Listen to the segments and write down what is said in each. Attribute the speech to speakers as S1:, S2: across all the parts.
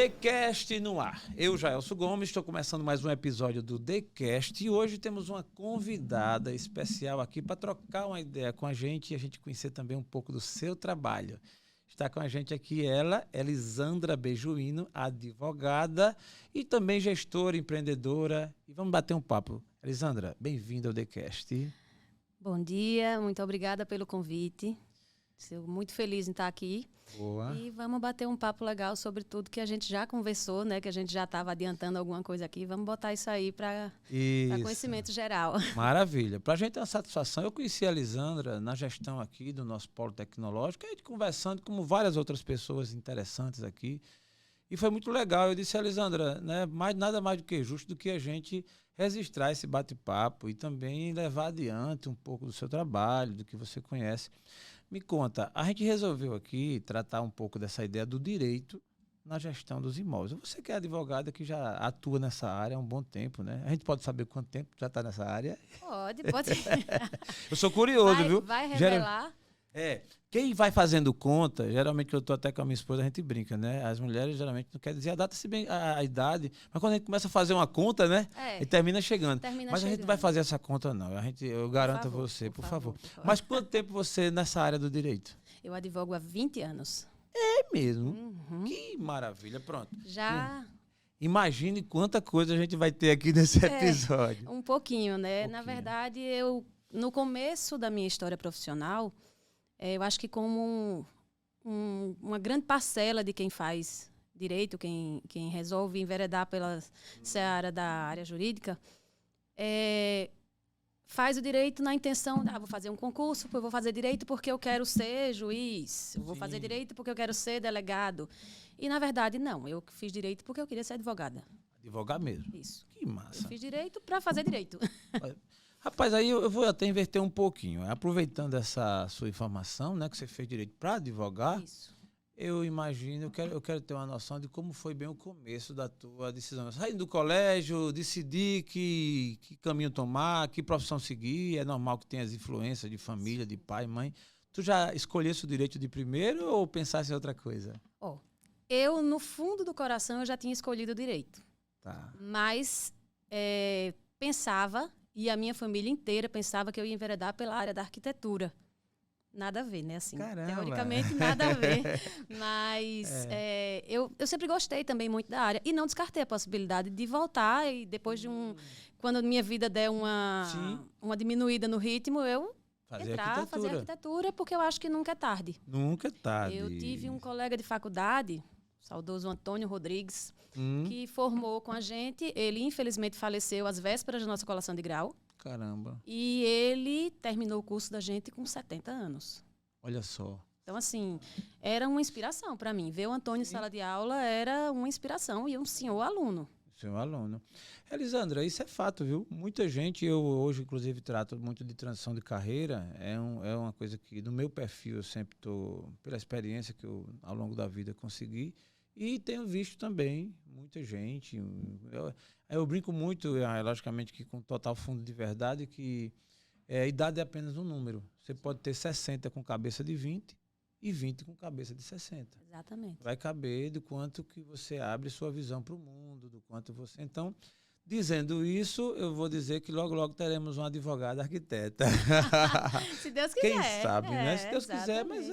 S1: TheCast no ar. Eu, Jaelso Gomes, estou começando mais um episódio do TheCast e hoje temos uma convidada especial aqui para trocar uma ideia com a gente e a gente conhecer também um pouco do seu trabalho. Está com a gente aqui ela, Elisandra Bejuino, advogada e também gestora, empreendedora. E vamos bater um papo. Elisandra, bem-vinda ao TheCast.
S2: Bom dia, muito obrigada pelo convite. Estou muito feliz em estar aqui.
S1: Boa.
S2: E vamos bater um papo legal sobre tudo que a gente já conversou, né? Que a gente já estava adiantando alguma coisa aqui. Vamos botar isso aí para conhecimento geral.
S1: Maravilha. Para a gente é uma satisfação. Eu conheci a Elisandra na gestão aqui do nosso polo tecnológico, a gente conversando com várias outras pessoas interessantes aqui. E foi muito legal. Eu disse, Elisandra, né, nada mais do que justo do que a gente registrar esse bate-papo e também levar adiante um pouco do seu trabalho, do que você conhece. Me conta, a gente resolveu aqui tratar um pouco dessa ideia do direito na gestão dos imóveis. Você que é advogada que já atua nessa área há um bom tempo, né? A gente pode saber quanto tempo já está nessa área?
S2: Pode.
S1: Eu sou curioso, viu?
S2: Vai revelar.
S1: Quem vai fazendo conta, geralmente eu estou até com a minha esposa, a gente brinca, né? As mulheres geralmente não querem dizer a data, se bem a idade, mas quando a gente começa a fazer uma conta, né? E termina chegando. Mas a gente não vai fazer essa conta, não. Eu garanto a você, por favor. Mas quanto tempo você nessa área do direito?
S2: Eu advogo há 20 anos.
S1: É mesmo? Uhum. Que maravilha. Pronto.
S2: Já...
S1: Imagine quanta coisa a gente vai ter aqui nesse episódio.
S2: Um pouquinho, né? Na verdade, no começo da minha história profissional, eu acho que como uma grande parcela de quem faz direito, quem resolve enveredar pela seara da área jurídica, faz o direito na intenção, vou fazer um concurso, eu vou fazer direito porque eu quero ser juiz, eu vou fazer direito porque eu quero ser delegado. E, na verdade, não. Eu fiz direito porque eu queria ser advogada.
S1: Advogar mesmo?
S2: Isso.
S1: Que massa.
S2: Eu fiz direito para fazer direito.
S1: Rapaz, aí eu vou até inverter um pouquinho. Aproveitando essa sua informação, né, que você fez direito para advogar,
S2: Isso.
S1: Eu imagino, eu quero ter uma noção de como foi bem o começo da tua decisão. Saindo do colégio, decidir que caminho tomar, que profissão seguir. É normal que tenha as influências de família, de pai, mãe. Tu já escolhesse o direito de primeiro ou pensasse em outra coisa?
S2: Eu, no fundo do coração, eu já tinha escolhido o direito.
S1: Tá.
S2: Mas pensava, e a minha família inteira pensava que eu ia enveredar pela área da arquitetura. Nada a ver, né? Assim,
S1: caramba.
S2: Teoricamente, nada a ver. Mas eu sempre gostei também muito da área. E não descartei a possibilidade de voltar e depois de quando a minha vida der uma diminuída no ritmo, eu fazer arquitetura, porque eu acho que nunca é tarde.
S1: Nunca é tarde.
S2: Eu tive um colega de faculdade, o saudoso Antônio Rodrigues, que formou com a gente. Ele, infelizmente, faleceu às vésperas da nossa colação de grau.
S1: Caramba.
S2: E ele terminou o curso da gente com 70 anos.
S1: Olha só.
S2: Então, assim, era uma inspiração para mim. Ver o Antônio em sala de aula era uma inspiração e um senhor aluno.
S1: Senhor aluno. Elisandra, isso é fato, viu? Muita gente, eu hoje, inclusive, trato muito de transição de carreira. É uma coisa que, no meu perfil, eu sempre estou, pela experiência que eu, ao longo da vida, consegui. E tenho visto também muita gente. Eu brinco muito, logicamente, que com total fundo de verdade, que a idade é apenas um número. Você pode ter 60 com cabeça de 20 e 20 com cabeça de 60.
S2: Exatamente.
S1: Vai caber do quanto que você abre sua visão para o mundo, do quanto você... Então, dizendo isso, eu vou dizer que logo, logo teremos uma advogada arquiteta.
S2: Se Deus quiser.
S1: Quem sabe, né? Se Deus quiser, mas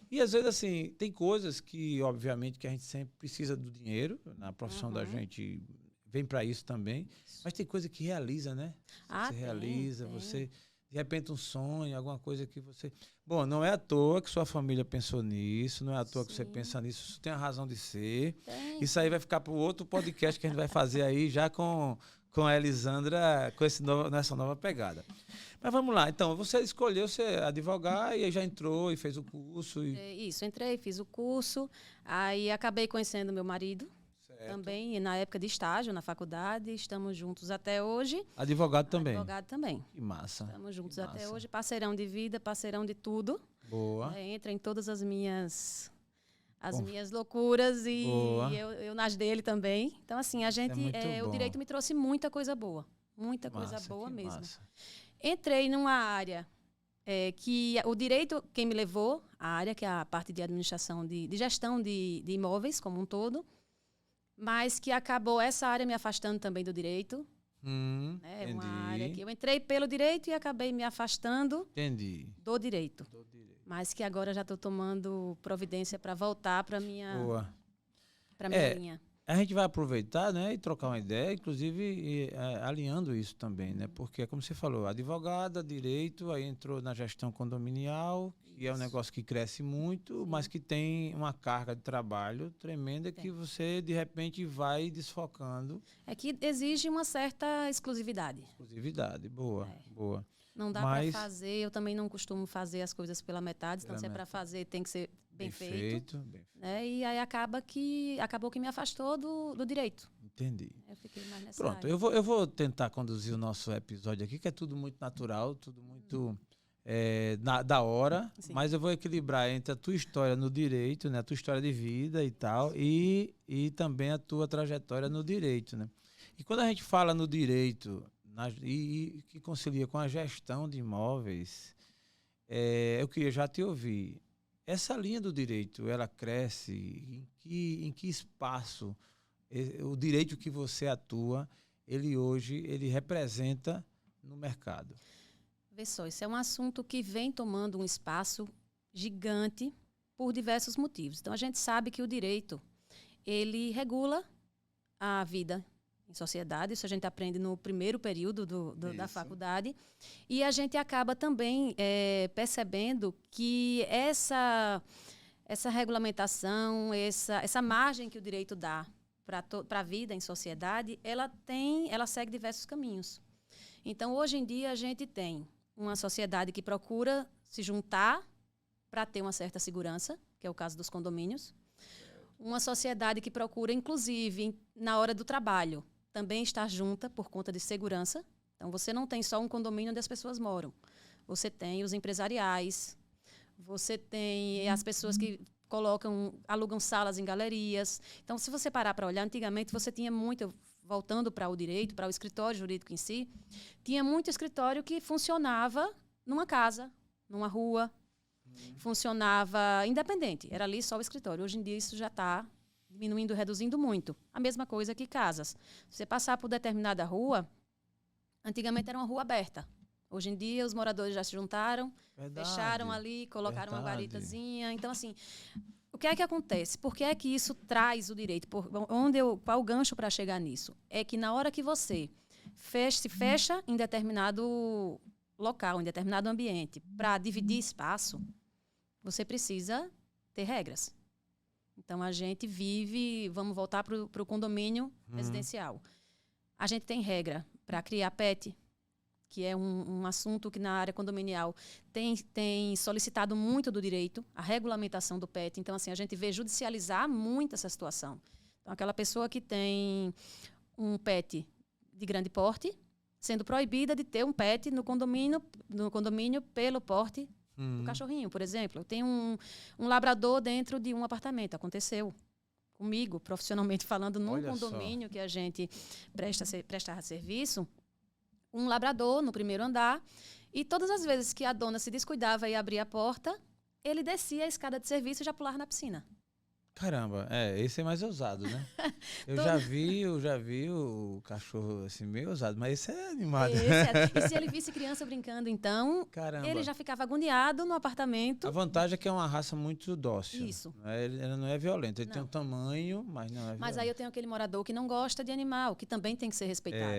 S1: E às vezes, assim, tem coisas que, obviamente, que a gente sempre precisa do dinheiro, na profissão da gente vem para isso também, mas tem coisa que realiza, né? Você realiza, você, de repente, um sonho, alguma coisa que você... Bom, não é à toa que sua família pensou nisso, não é à toa que você pensa nisso, isso tem a razão de ser. Isso aí vai ficar para o outro podcast que a gente vai fazer aí, já com a Elisandra, nessa nova pegada. Mas vamos lá, então, você escolheu ser advogar e aí já entrou e fez o curso.
S2: Isso, entrei, fiz o curso, aí acabei conhecendo meu marido, também, na época de estágio na faculdade, estamos juntos até hoje.
S1: Advogado também?
S2: Advogado também.
S1: Que massa.
S2: Estamos juntos até hoje, parceirão de vida, parceirão de tudo.
S1: Boa.
S2: Entra em todas as minhas loucuras e eu nas dele também. Então, assim, a gente, o direito me trouxe muita coisa boa. Muita coisa boa mesmo. Massa. Entrei numa área que o direito, quem me levou, a área que é a parte de administração, de gestão de imóveis como um todo, mas que acabou essa área me afastando também do direito. É uma área que eu entrei pelo direito e acabei me afastando do direito. Mas que agora já estou tomando providência para voltar para minha linha.
S1: A gente vai aproveitar, né, e trocar uma ideia, inclusive alinhando isso também, né? Porque, como você falou, advogada, direito, aí entrou na gestão condominial, que é um negócio que cresce muito, mas que tem uma carga de trabalho tremenda que você, de repente, vai desfocando.
S2: É que exige uma certa exclusividade.
S1: Boa.
S2: Não dá para fazer, eu também não costumo fazer as coisas pela metade, então se é para fazer tem que ser bem feito. Né? E aí acabou que me afastou do direito.
S1: Entendi.
S2: Eu fiquei mais nessa
S1: Pronto,
S2: área.
S1: eu vou tentar conduzir o nosso episódio aqui, que é tudo muito natural, tudo muito da hora,
S2: Sim.
S1: Mas eu vou equilibrar entre a tua história no direito, né, a tua história de vida e tal, e também a tua trajetória no direito, né? E quando a gente fala no direito e que concilia com a gestão de imóveis, eu queria já te ouvir. Essa linha do direito, ela cresce em que espaço o direito que você atua, ele representa no mercado?
S2: Vê só, isso é um assunto que vem tomando um espaço gigante por diversos motivos. Então, a gente sabe que o direito, ele regula a vida em sociedade, isso a gente aprende no primeiro período da faculdade, e a gente acaba também percebendo que essa regulamentação, essa margem que o direito dá para a vida em sociedade, ela segue diversos caminhos. Então, hoje em dia, a gente tem uma sociedade que procura se juntar para ter uma certa segurança, que é o caso dos condomínios. Uma sociedade que procura, inclusive, na hora do trabalho, também estar junta por conta de segurança. Então, você não tem só um condomínio onde as pessoas moram. Você tem os empresariais, você tem as pessoas que alugam salas em galerias. Então, se você parar para olhar, antigamente você tinha muito, voltando para o direito, para o escritório jurídico em si, tinha muito escritório que funcionava numa casa, numa rua, funcionava independente, era ali só o escritório. Hoje em dia isso já está diminuindo, reduzindo muito. A mesma coisa que casas. Se você passar por determinada rua, antigamente era uma rua aberta. Hoje em dia os moradores já se juntaram, fecharam ali, colocaram uma guaritazinha. Então, assim, o que é que acontece? Por que é que isso traz o direito? Qual o gancho para chegar nisso? É que na hora que você se fecha em determinado local, em determinado ambiente, para dividir espaço, você precisa ter regras. Então, a gente vamos voltar para o condomínio residencial. A gente tem regra para criar pet, que é um assunto que na área condominial tem solicitado muito do direito, a regulamentação do pet. Então, assim, a gente vê judicializar muito essa situação. Então, aquela pessoa que tem um pet de grande porte, sendo proibida de ter um pet no condomínio pelo porte do cachorrinho, por exemplo. Eu tenho um labrador dentro de um apartamento. Aconteceu comigo, profissionalmente falando, num condomínio que a gente presta serviço, um labrador no primeiro andar, e todas as vezes que a dona se descuidava e abria a porta, ele descia a escada de serviço e já pulava na piscina.
S1: Caramba, esse é mais ousado, né? Eu já vi o cachorro assim, meio ousado, mas esse é animado.
S2: E se ele visse criança brincando, então,
S1: caramba,
S2: ele já ficava agoniado no apartamento.
S1: A vantagem é que é uma raça muito dócil.
S2: Isso.
S1: Ele não é violento, ele tem um tamanho, mas não é violento.
S2: Mas aí eu tenho aquele morador que não gosta de animal, que também tem que ser respeitado.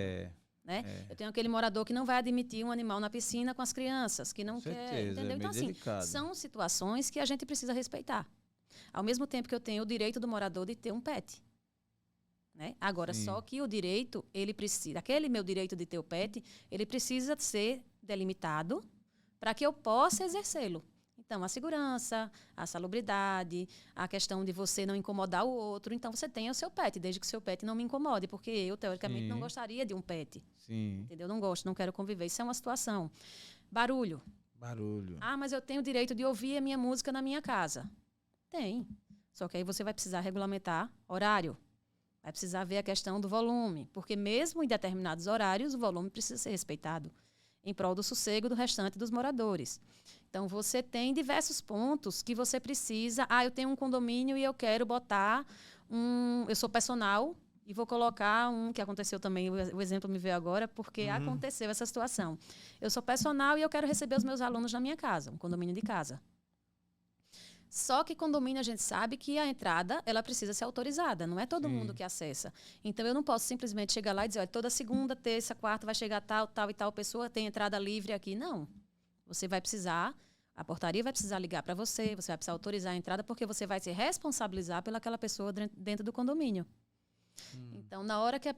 S2: Né? Eu tenho aquele morador que não vai admitir um animal na piscina com as crianças, que não quer, entendeu? Então, assim, são situações que a gente precisa respeitar. Ao mesmo tempo que eu tenho o direito do morador de ter um pet. Né? Agora, só que o direito, aquele meu direito de ter o pet, ele precisa ser delimitado para que eu possa exercê-lo. Então, a segurança, a salubridade, a questão de você não incomodar o outro. Então, você tem o seu pet, desde que o seu pet não me incomode, porque eu, teoricamente, não gostaria de um pet. Entendeu? Não gosto, não quero conviver. Isso é uma situação. Barulho. Ah, mas eu tenho o direito de ouvir a minha música na minha casa. Tem. Só que aí você vai precisar regulamentar horário. Vai precisar ver a questão do volume. Porque mesmo em determinados horários, o volume precisa ser respeitado em prol do sossego do restante dos moradores. Então, você tem diversos pontos que você precisa. Eu tenho um condomínio e eu quero botar eu sou personal e vou colocar um que aconteceu também, o exemplo me veio agora, porque aconteceu essa situação. Eu sou personal e eu quero receber os meus alunos na minha casa, um condomínio de casa. Só que condomínio a gente sabe que a entrada ela precisa ser autorizada, não é todo mundo que acessa. Então eu não posso simplesmente chegar lá e dizer, olha, toda segunda, terça, quarta vai chegar tal e tal pessoa, tem entrada livre aqui. Não. Você vai precisar, a portaria vai precisar ligar para você vai precisar autorizar a entrada porque você vai se responsabilizar pelaquela pessoa dentro do condomínio. Então, na hora que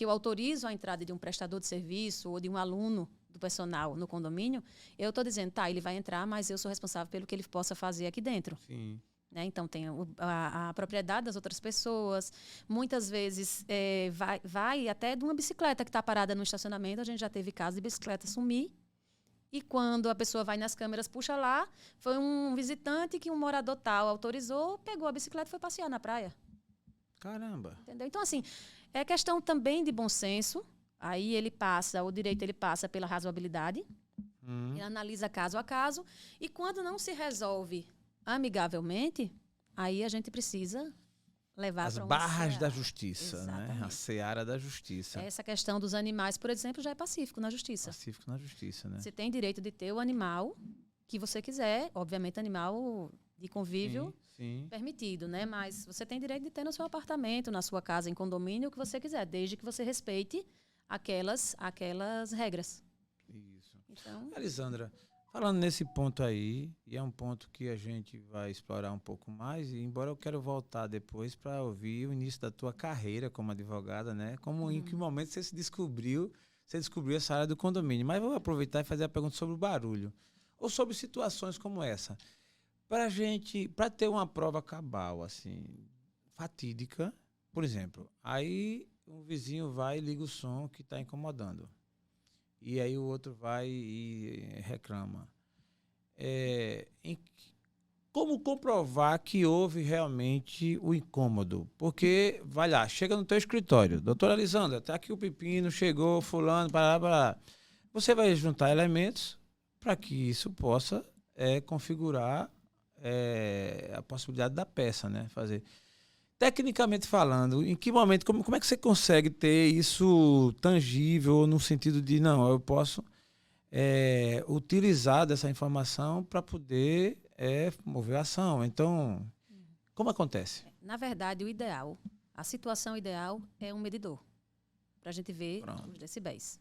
S2: eu autorizo a entrada de um prestador de serviço ou de um aluno do personal no condomínio, eu estou dizendo, ele vai entrar, mas eu sou responsável pelo que ele possa fazer aqui dentro.
S1: Sim.
S2: Né? Então, tem a propriedade das outras pessoas. Muitas vezes, vai até de uma bicicleta que está parada no estacionamento. A gente já teve caso de bicicleta sumir. E quando a pessoa vai nas câmeras, puxa lá, foi um visitante que um morador tal autorizou, pegou a bicicleta e foi passear na praia.
S1: Caramba.
S2: Entendeu? Então, assim, é questão também de bom senso. Aí o direito ele passa pela razoabilidade. Ele analisa caso a caso. E quando não se resolve amigavelmente, aí a gente precisa levar
S1: as
S2: para
S1: barras da justiça,
S2: Exatamente.
S1: né? A seara da justiça.
S2: Essa questão dos animais, por exemplo, já é pacífico na justiça.
S1: Pacífico na justiça, né?
S2: Você tem direito de ter o animal que você quiser, obviamente animal de convívio permitido, né? Mas você tem direito de ter no seu apartamento, na sua casa, em condomínio, o que você quiser, desde que você respeite aquelas regras.
S1: Isso.
S2: Então,
S1: Elisandra, falando nesse ponto aí, e é um ponto que a gente vai explorar um pouco mais, e embora eu quero voltar depois para ouvir o início da tua carreira como advogada, né? Em que momento você descobriu essa área do condomínio. Mas vou aproveitar e fazer a pergunta sobre o barulho. Ou sobre situações como essa. Para ter uma prova cabal, assim, fatídica, por exemplo, aí um vizinho vai e liga o som que está incomodando. E aí o outro vai e reclama. Como comprovar que houve realmente o incômodo? Porque, vai lá, chega no teu escritório, doutora Elisandra, está aqui o pepino, chegou fulano, pará. Você vai juntar elementos para que isso possa configurar a possibilidade da peça, né? Fazer. Tecnicamente falando, em que momento, como é que você consegue ter isso tangível no sentido de, não, eu posso utilizar dessa informação para poder mover a ação? Então, como acontece?
S2: na verdade, a situação ideal é um medidor, para a gente ver os decibéis.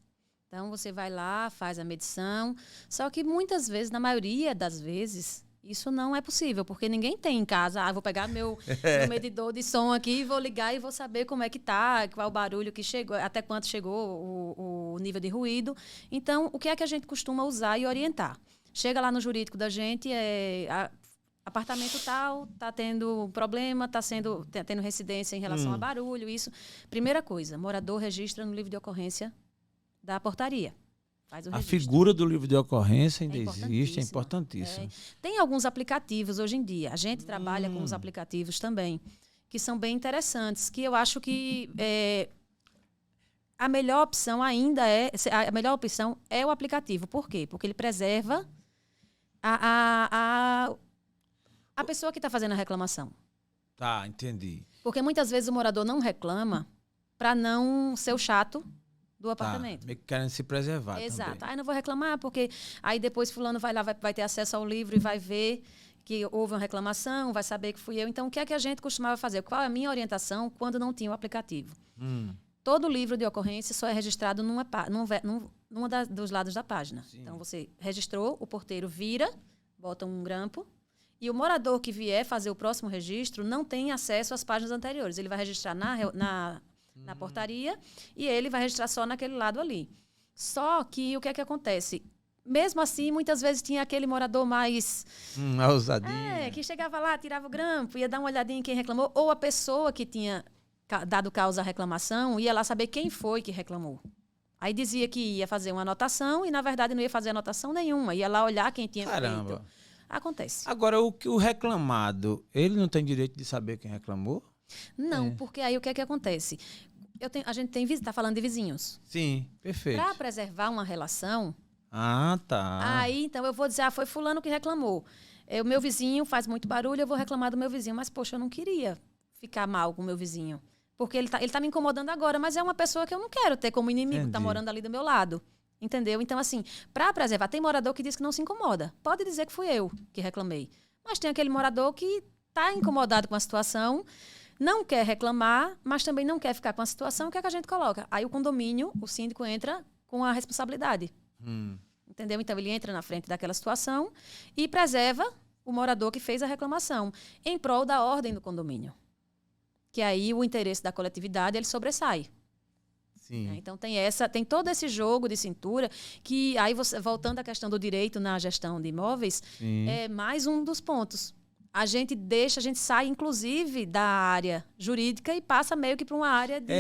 S2: Então, você vai lá, faz a medição, só que muitas vezes, na maioria das vezes, isso não é possível, porque ninguém tem em casa, vou pegar meu medidor de som aqui, vou ligar e vou saber como é que tá, qual o barulho que chegou, até quanto chegou o nível de ruído. Então, o que é que a gente costuma usar e orientar? Chega lá no jurídico da gente, apartamento tal, está tendo problema, está tendo residência em relação a barulho, isso. Primeira coisa, morador registra no livro de ocorrência da portaria. Faz o registro.
S1: A figura do livro de ocorrência ainda existe, é importantíssimo.
S2: Tem alguns aplicativos hoje em dia. A gente trabalha com os aplicativos também, que são bem interessantes, que eu acho que a melhor opção é o aplicativo. Por quê? Porque ele preserva a pessoa que está fazendo a reclamação.
S1: Tá, entendi.
S2: Porque muitas vezes o morador não reclama para não ser o chato do apartamento.
S1: Meio que querem se preservar.
S2: Exato.
S1: Também.
S2: Não vou reclamar, porque aí depois fulano vai lá, vai ter acesso ao livro e vai ver que houve uma reclamação, vai saber que fui eu. Então, o que é que a gente costumava fazer? Qual é a minha orientação quando não tinha o aplicativo? Todo livro de ocorrência só é registrado numa dos lados da página. Sim. Então, você registrou, o porteiro vira, bota um grampo, e o morador que vier fazer o próximo registro não tem acesso às páginas anteriores. Ele vai registrar na portaria e ele vai registrar só naquele lado ali. Só que o que é que acontece? Mesmo assim, muitas vezes tinha aquele morador mais...
S1: ousadinho.
S2: Que chegava lá, tirava o grampo, ia dar uma olhadinha em quem reclamou, ou a pessoa que tinha dado causa à reclamação ia lá saber quem foi que reclamou. Aí dizia que ia fazer uma anotação e, na verdade, não ia fazer anotação nenhuma. Ia lá olhar quem tinha feito. Acontece.
S1: Agora, o reclamado, ele não tem direito de saber quem reclamou?
S2: Não, porque aí o que é que acontece? A gente está falando de vizinhos.
S1: Sim, perfeito.
S2: Para preservar uma relação...
S1: tá.
S2: Aí, então, eu vou dizer, foi fulano que reclamou. O meu vizinho faz muito barulho, eu vou reclamar do meu vizinho. Mas, poxa, eu não queria ficar mal com o meu vizinho. Porque ele tá me incomodando agora, mas é uma pessoa que eu não quero ter como inimigo, que tá morando ali do meu lado. Entendeu? Então, assim, para preservar, tem morador que diz que não se incomoda. Pode dizer que fui eu que reclamei. Mas tem aquele morador que tá incomodado com a situação, não quer reclamar, mas também não quer ficar com a situação. O que é que a gente coloca? Aí o condomínio, o síndico entra com a responsabilidade. Entendeu? Então, ele entra na frente daquela situação e preserva o morador que fez a reclamação, em prol da ordem do condomínio. Que aí o interesse da coletividade, ele sobressai.
S1: Sim.
S2: Então, tem todo esse jogo de cintura que, aí voltando à questão do direito na gestão de imóveis, é mais um dos pontos. A gente sai, inclusive, da área jurídica e passa meio que para uma área de...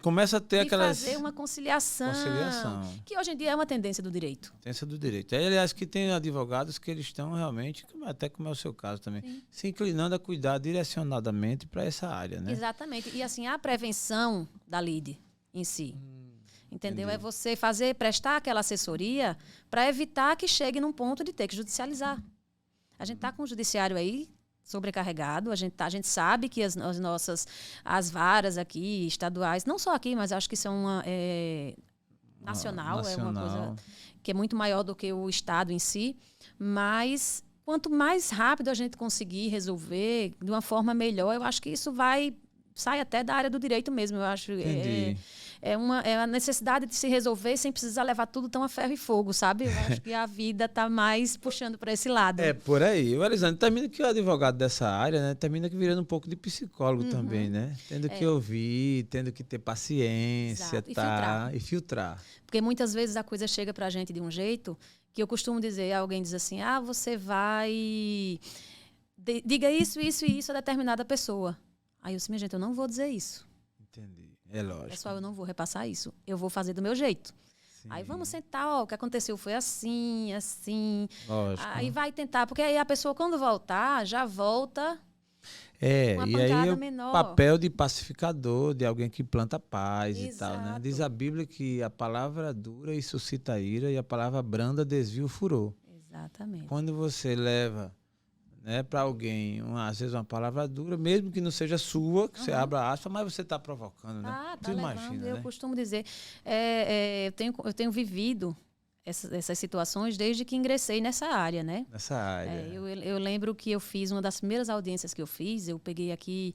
S1: Começa a ter aquelas...
S2: fazer uma conciliação. Que hoje em dia é uma tendência do direito.
S1: Tendência do direito. Aliás, que tem advogados que eles estão realmente, até como é o seu caso também, se inclinando a cuidar direcionadamente para essa área, né?
S2: Exatamente. E assim, a prevenção da lide em si. Entendeu?
S1: Entendi.
S2: É você prestar aquela assessoria para evitar que chegue num ponto de ter que judicializar. A gente está com o judiciário aí sobrecarregado, a gente sabe que as varas aqui, estaduais, não só aqui, mas acho que são nacional, é uma coisa que é muito maior do que o Estado em si, mas quanto mais rápido a gente conseguir resolver de uma forma melhor, eu acho que isso sai até da área do direito mesmo, eu acho. É a necessidade de se resolver sem precisar levar tudo tão a ferro e fogo, sabe? Eu acho que a vida está mais puxando para esse lado.
S1: É, por aí. O Elisandro, termina que o advogado dessa área, né, termina que virando um pouco de psicólogo também, né? Tendo que ouvir, tendo que ter paciência, e filtrar.
S2: Porque muitas vezes a coisa chega para a gente de um jeito que eu costumo dizer, alguém diz assim, você vai... Diga isso, isso e isso a determinada pessoa. Aí eu disse, minha gente, eu não vou dizer isso.
S1: Entendi. É lógico.
S2: Pessoal, eu não vou repassar isso. Eu vou fazer do meu jeito. Sim. Aí vamos sentar, o que aconteceu foi assim.
S1: Lógico.
S2: Aí vai tentar, porque aí a pessoa, quando voltar, já volta uma
S1: e aí
S2: menor.
S1: O papel de pacificador, de alguém que planta paz. Exato. E tal, né? Diz a Bíblia que a palavra dura e suscita ira e a palavra branda desvia o furor.
S2: Exatamente.
S1: Quando você leva... para alguém, às vezes uma palavra dura, mesmo que não seja sua, que você abra aspas, mas você está provocando, né?
S2: Tá levando. Eu costumo dizer, eu tenho vivido essas situações desde que ingressei nessa área, né?
S1: Nessa área.
S2: Eu lembro que eu fiz uma das primeiras audiências que eu fiz, eu peguei aqui,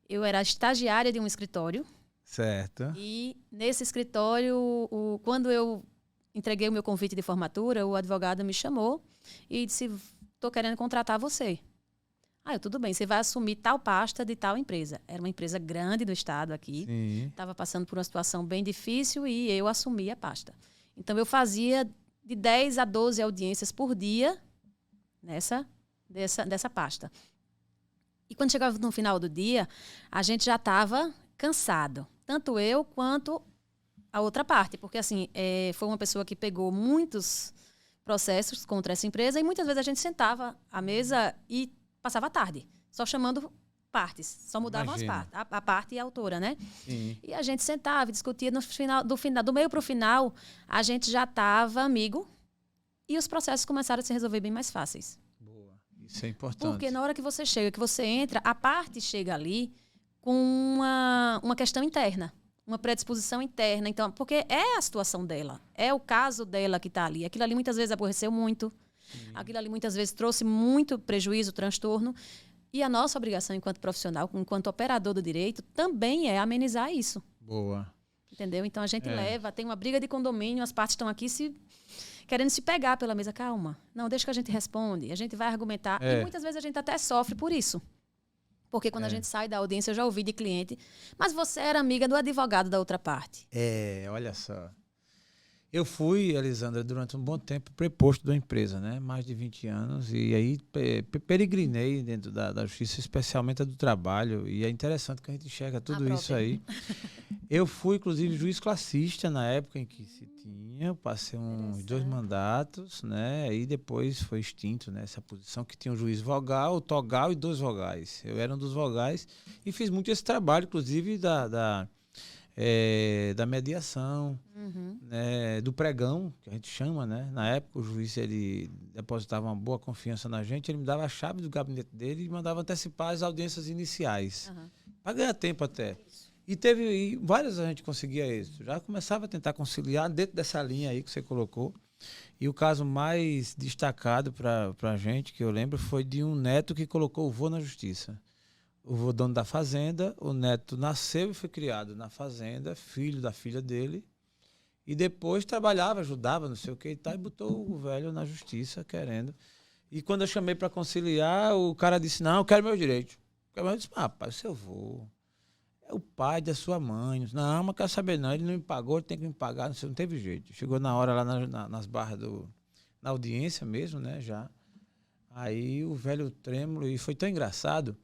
S2: eu era estagiária de um escritório.
S1: Certo.
S2: E nesse escritório, quando eu entreguei o meu convite de formatura, o advogado me chamou e disse... estou querendo contratar você. Tudo bem, você vai assumir tal pasta de tal empresa. Era uma empresa grande do estado aqui, estava passando por uma situação bem difícil e eu assumi a pasta. Então, eu fazia de 10 a 12 audiências por dia dessa pasta. E quando chegava no final do dia, a gente já estava cansado, tanto eu quanto a outra parte, porque assim, foi uma pessoa que pegou muitos... processos contra essa empresa e muitas vezes a gente sentava à mesa e passava a tarde, só chamando partes, só mudavam as partes, a parte e a autora, né?
S1: Sim.
S2: E a gente sentava e discutia do meio para o final, a gente já estava amigo e os processos começaram a se resolver bem mais fáceis.
S1: Boa, isso é importante.
S2: Porque na hora que você chega, que você entra, a parte chega ali com uma questão interna. Uma predisposição interna, então, porque é a situação dela, é o caso dela que está ali. Aquilo ali muitas vezes aborreceu muito, aquilo ali muitas vezes trouxe muito prejuízo, transtorno, e a nossa obrigação enquanto profissional, enquanto operador do direito, também é amenizar isso.
S1: Boa.
S2: Entendeu? Então a gente tem uma briga de condomínio, as partes estão aqui querendo se pegar pela mesa, calma, não, deixa que a gente responde, a gente vai argumentar, e muitas vezes a gente até sofre por isso. Porque quando a gente sai da audiência, eu já ouvi de cliente, mas você era amiga do advogado da outra parte.
S1: Olha só. Eu fui, Elisandra, durante um bom tempo, preposto da empresa, né? Mais de 20 anos, e aí peregrinei dentro da justiça, especialmente a do trabalho, e é interessante que a gente enxerga tudo isso aí. Eu fui, inclusive, juiz classista na época em que se tinha, passei uns 2 mandatos, né? E depois foi extinto, né, essa posição que tinha um juiz vogal, togal e 2 vogais. Eu era um dos vogais e fiz muito esse trabalho, inclusive, da mediação, né, do pregão, que a gente chama, né? Na época, o juiz ele depositava uma boa confiança na gente, ele me dava a chave do gabinete dele e mandava antecipar as audiências iniciais, para ganhar tempo até. E várias a gente conseguia isso. Já começava a tentar conciliar dentro dessa linha aí que você colocou. E o caso mais destacado para a gente, que eu lembro, foi de um neto que colocou o vô na justiça. O vô dono da fazenda, o neto nasceu e foi criado na fazenda, filho da filha dele, e depois trabalhava, ajudava, não sei o que e tal, e botou o velho na justiça querendo. E quando eu chamei para conciliar, o cara disse, não, eu quero meu direito. Eu disse, rapaz, seu vô é o pai da sua mãe. Não, mas quero saber não, ele não me pagou, ele tem que me pagar, não teve jeito. Chegou na hora lá nas barras na audiência mesmo, né, já. Aí o velho trêmulo, e foi tão engraçado,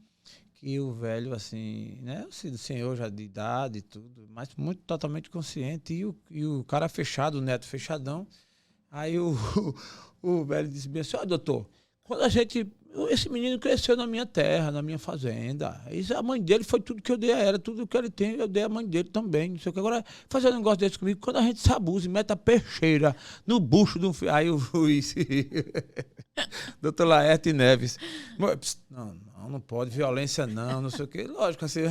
S1: que o velho, assim, né, o senhor já de idade e tudo, mas muito totalmente consciente, e o cara fechado, o neto fechadão. Aí o velho disse bem assim, doutor, quando esse menino cresceu na minha terra, na minha fazenda, a mãe dele foi tudo que eu dei a ela, tudo que ele tem, eu dei a mãe dele também, não sei o que. Agora, fazer um negócio desse comigo, quando a gente se abusa e mete a peixeira no bucho de um filho. Aí o juiz, doutor Laerte Neves, não pode, violência não sei o que. Lógico, assim,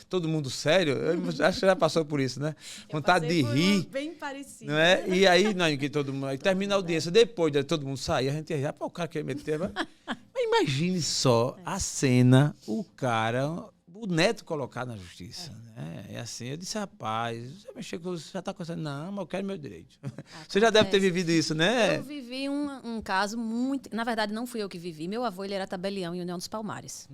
S1: todo mundo sério, eu acho que já passou por isso, né? Vontade de rir.
S2: Bem parecido.
S1: Não é? E aí, aí termina a audiência, depois de todo mundo sair, a gente ia, o cara quer meter. Mas imagine só a cena, o neto colocar na justiça. Né? É assim, eu disse, rapaz, você mexeu com você já está acontecendo. Não, mas eu quero meu direito. Você já deve ter vivido isso, né?
S2: Eu vivi um caso muito... Na verdade, não fui eu que vivi. Meu avô, ele era tabelião em União dos Palmares.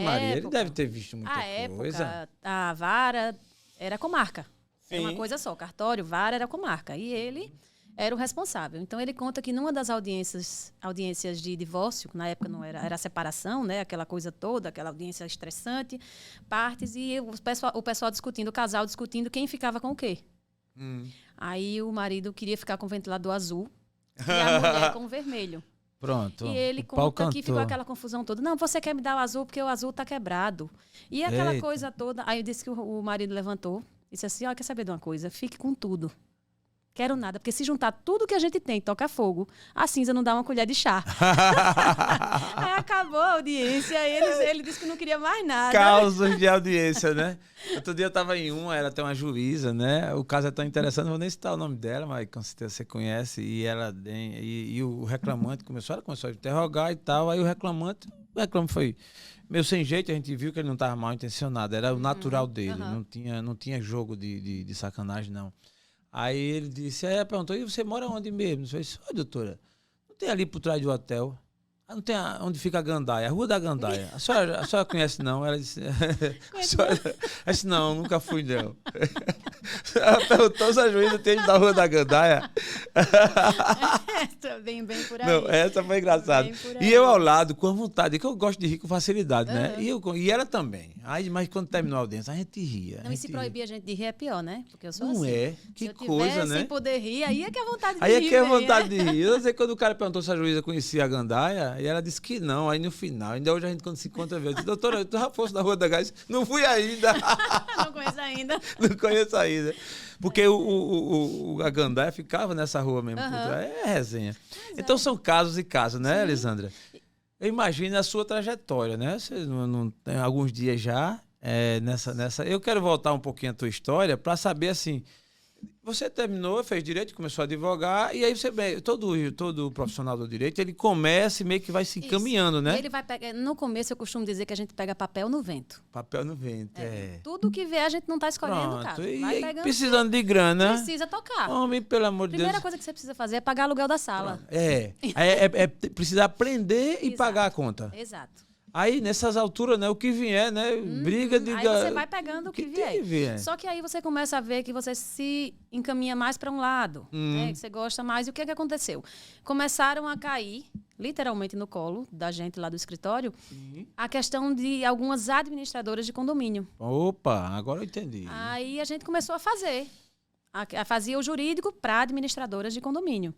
S1: Maria, ele deve ter visto muita coisa.
S2: Época, a vara era comarca. Era uma coisa só, cartório, vara era comarca. E ele era o responsável. Então, ele conta que numa das audiências de divórcio, na época não era a separação, né? Aquela coisa toda, aquela audiência estressante, partes, e o pessoal discutindo, o casal discutindo quem ficava com o quê. Aí o marido queria ficar com o ventilador azul e a mulher com o vermelho.
S1: Pronto.
S2: E ele conta que ficou aquela confusão toda. Não, você quer me dar o azul porque o azul tá quebrado. E aquela coisa toda. Aí eu disse que o marido levantou e disse assim, quer saber de uma coisa? Fique com tudo. Quero nada, porque se juntar tudo que a gente tem, toca fogo, a cinza não dá uma colher de chá. Aí acabou a audiência, ele disse que não queria mais nada.
S1: Causas de audiência, né? Outro dia eu estava em ela tem uma juíza, né? O caso é tão interessante, não vou nem citar o nome dela, mas com certeza você conhece. E o reclamante ela começou a interrogar e tal. Aí o reclamo foi meio sem jeito, a gente viu que ele não estava mal intencionado, era o natural dele, não tinha jogo de sacanagem, não. Aí ele disse, perguntou, e você mora onde mesmo? Eu disse, doutora, não tem ali por trás do hotel? Não tem onde fica a Gandaia, a Rua da Gandaia. A senhora conhece, não? Ela disse, ela disse, não, nunca fui, não. Ela perguntou se a juíza tem da Rua da Gandaia.
S2: Essa bem por aí.
S1: Não, essa foi engraçada. E eu ao lado, com vontade, que eu gosto de rir com facilidade, né? E ela também. Aí, mas quando terminou a audiência, a gente ria.
S2: Não, e se proibir a gente de rir é pior, né? Porque eu sou
S1: não
S2: assim.
S1: Não é? Que coisa, né?
S2: Sem poder rir, aí é que é vontade de
S1: rir.
S2: Aí
S1: é que é vontade de rir. Eu sei quando o cara perguntou se a juíza conhecia a Gandaia, e ela disse que não. Aí no final, ainda hoje a gente quando se encontra, eu disse, doutora, tu já fosse na Rua da Gás? Não fui ainda.
S2: Não conheço ainda.
S1: Não conheço ainda. Porque a Gandaia ficava nessa rua mesmo. É resenha. Então são casos e casos, né, Elisandra? Eu imagino a sua trajetória, né? Você não tem alguns dias já nessa. Eu quero voltar um pouquinho à tua história para saber assim. Você terminou, fez direito, começou a advogar, e aí todo profissional do direito, ele começa e meio que vai se encaminhando, né?
S2: Ele vai pegar, no começo eu costumo dizer que a gente pega papel no vento.
S1: Papel no vento,
S2: Tudo que vê a gente não está escolhendo, cara.
S1: Vai pegando, precisando de grana.
S2: Precisa tocar.
S1: Homem, pelo amor de Deus.
S2: Primeira coisa que você precisa fazer é pagar aluguel da sala.
S1: Precisa aprender e pagar a conta.
S2: Exato.
S1: Aí, nessas alturas, né, o que vier, né, briga de...
S2: Aí você vai pegando o que vier. Só que aí você começa a ver que você se encaminha mais para um lado, né, que você gosta mais. E o que aconteceu? Começaram a cair, literalmente no colo da gente lá do escritório, a questão de algumas administradoras de condomínio.
S1: Opa, agora eu entendi.
S2: Aí a gente começou a fazer. Fazia o jurídico para administradoras de condomínio.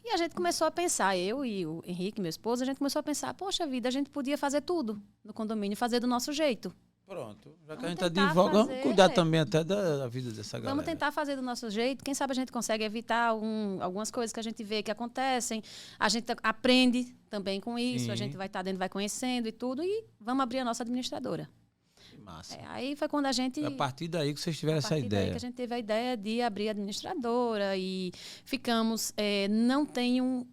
S2: E a gente começou a pensar, eu e o Henrique, meu esposo, a gente começou a pensar, poxa vida, a gente podia fazer tudo no condomínio, fazer do nosso jeito.
S1: Pronto. Já que a gente está divulgando, vamos cuidar também até da vida dessa galera.
S2: Vamos tentar fazer do nosso jeito. Quem sabe a gente consegue evitar algumas coisas que a gente vê que acontecem. A gente aprende também com isso. Sim. A gente vai estar dentro, vai conhecendo e tudo. E vamos abrir a nossa administradora.
S1: Que massa.
S2: Aí foi quando a gente...
S1: Foi a partir daí que vocês tiveram essa ideia. A partir daí
S2: que a gente teve a ideia de abrir a administradora. E ficamos... não tenho...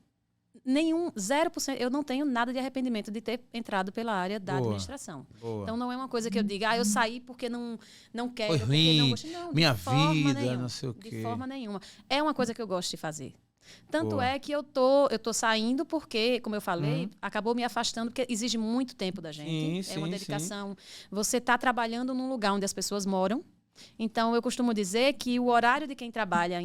S2: 0%, eu não tenho nada de arrependimento de ter entrado pela área da administração.
S1: Boa.
S2: Então não é uma coisa que eu diga, eu saí porque não quero,
S1: foi ruim,
S2: porque não gostei. Não,
S1: minha vida, não sei o quê.
S2: De forma nenhuma. É uma coisa que eu gosto de fazer. Tanto é que eu tô saindo porque, como eu falei, acabou me afastando, porque exige muito tempo da gente.
S1: Sim,
S2: é uma dedicação. Sim. Você está trabalhando num lugar onde as pessoas moram. Então, eu costumo dizer que o horário de quem trabalha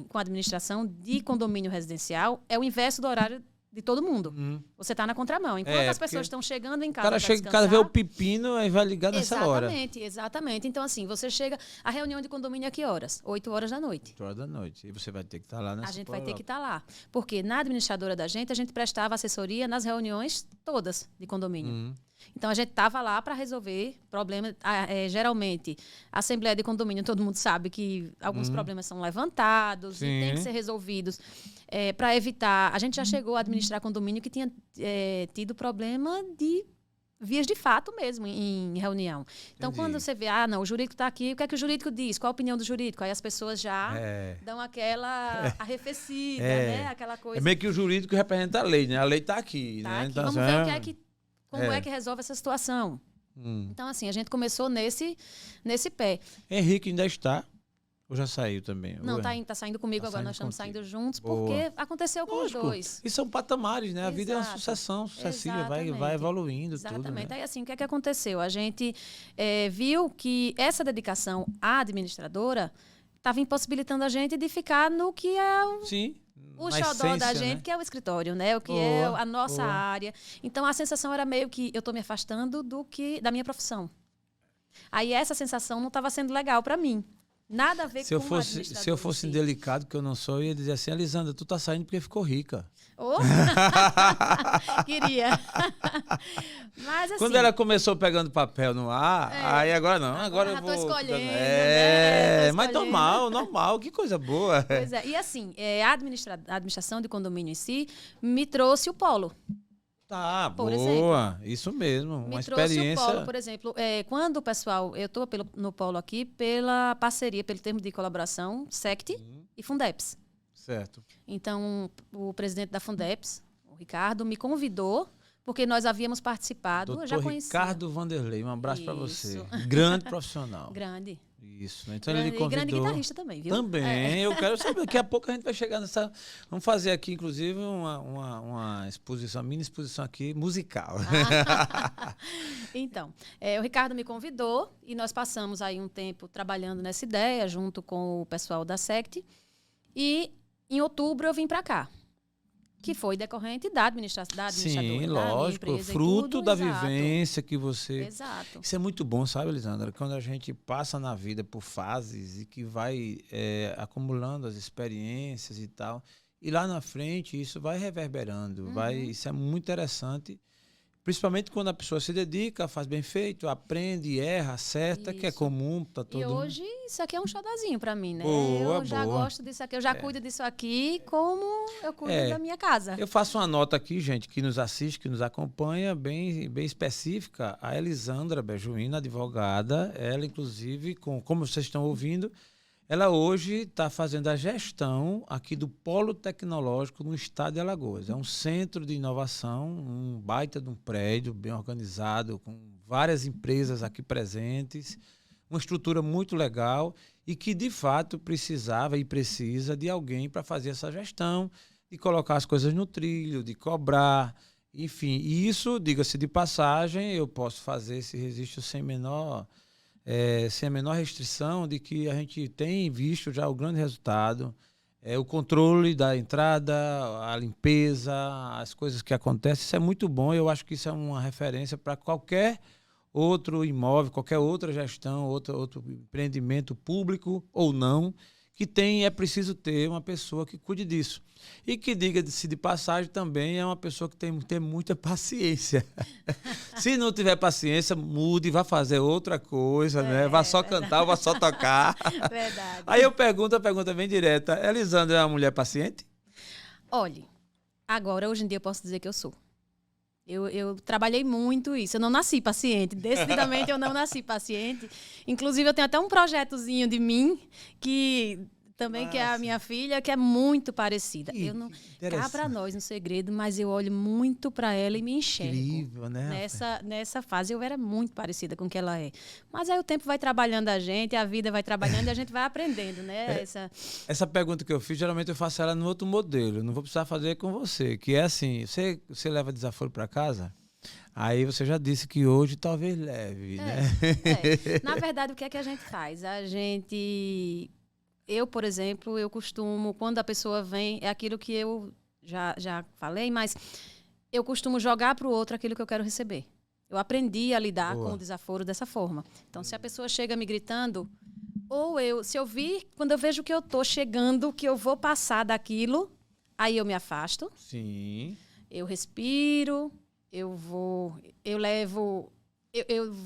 S2: com administração de condomínio residencial é o inverso do horário de todo mundo. Você está na contramão. Enquanto as pessoas estão chegando em casa,
S1: o cara chega, o cara vê o pepino e vai ligar nessa hora.
S2: Exatamente. Então, assim, você chega... A reunião de condomínio é que horas? 8 horas da noite.
S1: 8 horas da noite. E você vai ter que estar lá nessa
S2: A gente vai ter que estar lá. Porque na administradora da gente, a gente prestava assessoria nas reuniões todas de condomínio. Então, a gente estava lá para resolver problemas. Geralmente, a Assembleia de Condomínio, todo mundo sabe que alguns problemas são levantados e têm que ser resolvidos para evitar... A gente já chegou a administrar condomínio que tinha tido problema de vias de fato mesmo em reunião. Então, quando você vê, não, o jurídico está aqui, o que é que o jurídico diz? Qual a opinião do jurídico? Aí as pessoas já dão aquela arrefecida, né? Aquela coisa...
S1: É meio que o jurídico representa a lei, né? A lei está aqui, né?
S2: Então, vamos ver o que é que... Como é que resolve essa situação? Então, assim, a gente começou nesse pé.
S1: Henrique ainda está? Ou já saiu também?
S2: Não, tá saindo comigo agora. Nós estamos saindo juntos porque aconteceu com os dois.
S1: E são patamares, né? A vida é uma sucessão sucessiva, vai evoluindo.
S2: Exatamente.
S1: Tudo, né?
S2: Aí, assim, o que é que aconteceu? A gente viu que essa dedicação à administradora estava impossibilitando a gente de ficar no que é o xodó da gente, né? Que é o escritório, né? O que é a nossa área. Então, a sensação era meio que eu estou me afastando da minha profissão. Aí, essa sensação não estava sendo legal para mim. Nada a ver com a administradora.
S1: Se eu fosse indelicado, que eu não sou, eu ia dizer assim, Elisandra, tu tá saindo porque ficou rica.
S2: Queria. Mas, assim,
S1: quando ela começou pegando papel no ar, aí agora não. Agora eu vou...
S2: Tô escolhendo, né?
S1: Mas normal, que coisa boa.
S2: Pois é, e assim, a administração de condomínio em si me trouxe o polo.
S1: Tá, boa. Isso mesmo, uma experiência.
S2: O polo, por exemplo, quando o pessoal... Eu estou no polo aqui pela parceria, pelo termo de colaboração, SECT e Fundeps.
S1: Certo.
S2: Então, o presidente da Fundeps, o Ricardo, me convidou, porque nós havíamos participado.
S1: Doutor
S2: eu já conhecia.
S1: Ricardo Vanderlei, um abraço para você. Grande profissional.
S2: Grande.
S1: Isso, então ele convidou.
S2: E grande guitarrista também, viu?
S1: Também, eu quero saber. Daqui a pouco a gente vai chegar nessa... Vamos fazer aqui, inclusive, uma exposição, uma mini exposição aqui, musical.
S2: Então, o Ricardo me convidou e nós passamos aí um tempo trabalhando nessa ideia, junto com o pessoal da SECT. E em outubro eu vim para cá, que foi decorrente da administradora.
S1: Sim, lógico, fruto da vivência que você...
S2: Exato.
S1: Isso é muito bom, sabe, Elisandra? Quando a gente passa na vida por fases e que vai acumulando as experiências e tal, e lá na frente isso vai reverberando, isso é muito interessante. Principalmente quando a pessoa se dedica, faz bem feito, aprende, erra, acerta, isso. Que é comum para todo mundo.
S2: E hoje isso aqui é um xodozinho para mim, né?
S1: Boa,
S2: eu já gosto disso aqui, eu já cuido disso aqui como eu cuido da minha casa.
S1: Eu faço uma nota aqui, gente, que nos assiste, que nos acompanha, bem específica. A Elisandra Bejuína, advogada, ela inclusive, como vocês estão ouvindo, ela hoje está fazendo a gestão aqui do Polo Tecnológico no estado de Alagoas. É um centro de inovação, um baita de um prédio bem organizado, com várias empresas aqui presentes, uma estrutura muito legal e que, de fato, precisava e precisa de alguém para fazer essa gestão, de colocar as coisas no trilho, de cobrar, enfim. E isso, diga-se de passagem, eu posso fazer esse registro sem a menor restrição de que a gente tem visto já o grande resultado, o controle da entrada, a limpeza, as coisas que acontecem, isso é muito bom. Eu acho que isso é uma referência para qualquer outro imóvel, qualquer outra gestão, outro empreendimento público ou não, que é preciso ter uma pessoa que cuide disso. E que, diga-se de passagem, também é uma pessoa que tem que ter muita paciência. Se não tiver paciência, mude, vá fazer outra coisa, né? Vá só cantar, vá só tocar.
S2: Verdade.
S1: Aí eu pergunto, a pergunta bem direta. Elisandra é uma mulher paciente?
S2: Olha, agora, hoje em dia, eu posso dizer que eu sou. Eu trabalhei muito isso. Eu não nasci paciente. Decididamente, eu não nasci paciente. Inclusive, eu tenho até um projetozinho de mim que é a minha filha, que é muito parecida. Eu não cá para nós um segredo, mas eu olho muito para ela e me enxergo.
S1: Incrível, né?
S2: Nessa fase, eu era muito parecida com o que ela é. Mas aí o tempo vai trabalhando a gente, a vida vai trabalhando e a gente vai aprendendo, né?
S1: Essa pergunta que eu fiz, geralmente eu faço ela no outro modelo. Não vou precisar fazer com você, que é assim, você leva desaforo para casa? Aí você já disse que hoje talvez leve, né?
S2: Na verdade, o que é que a gente faz? Eu, por exemplo, eu costumo, quando a pessoa vem, é aquilo que eu já falei, mas eu costumo jogar para o outro aquilo que eu quero receber. Eu aprendi a lidar com o desaforo dessa forma. Então, se a pessoa chega me gritando, quando eu vejo que eu estou chegando, que eu vou passar daquilo, aí eu me afasto.
S1: Sim.
S2: Eu respiro, eu vou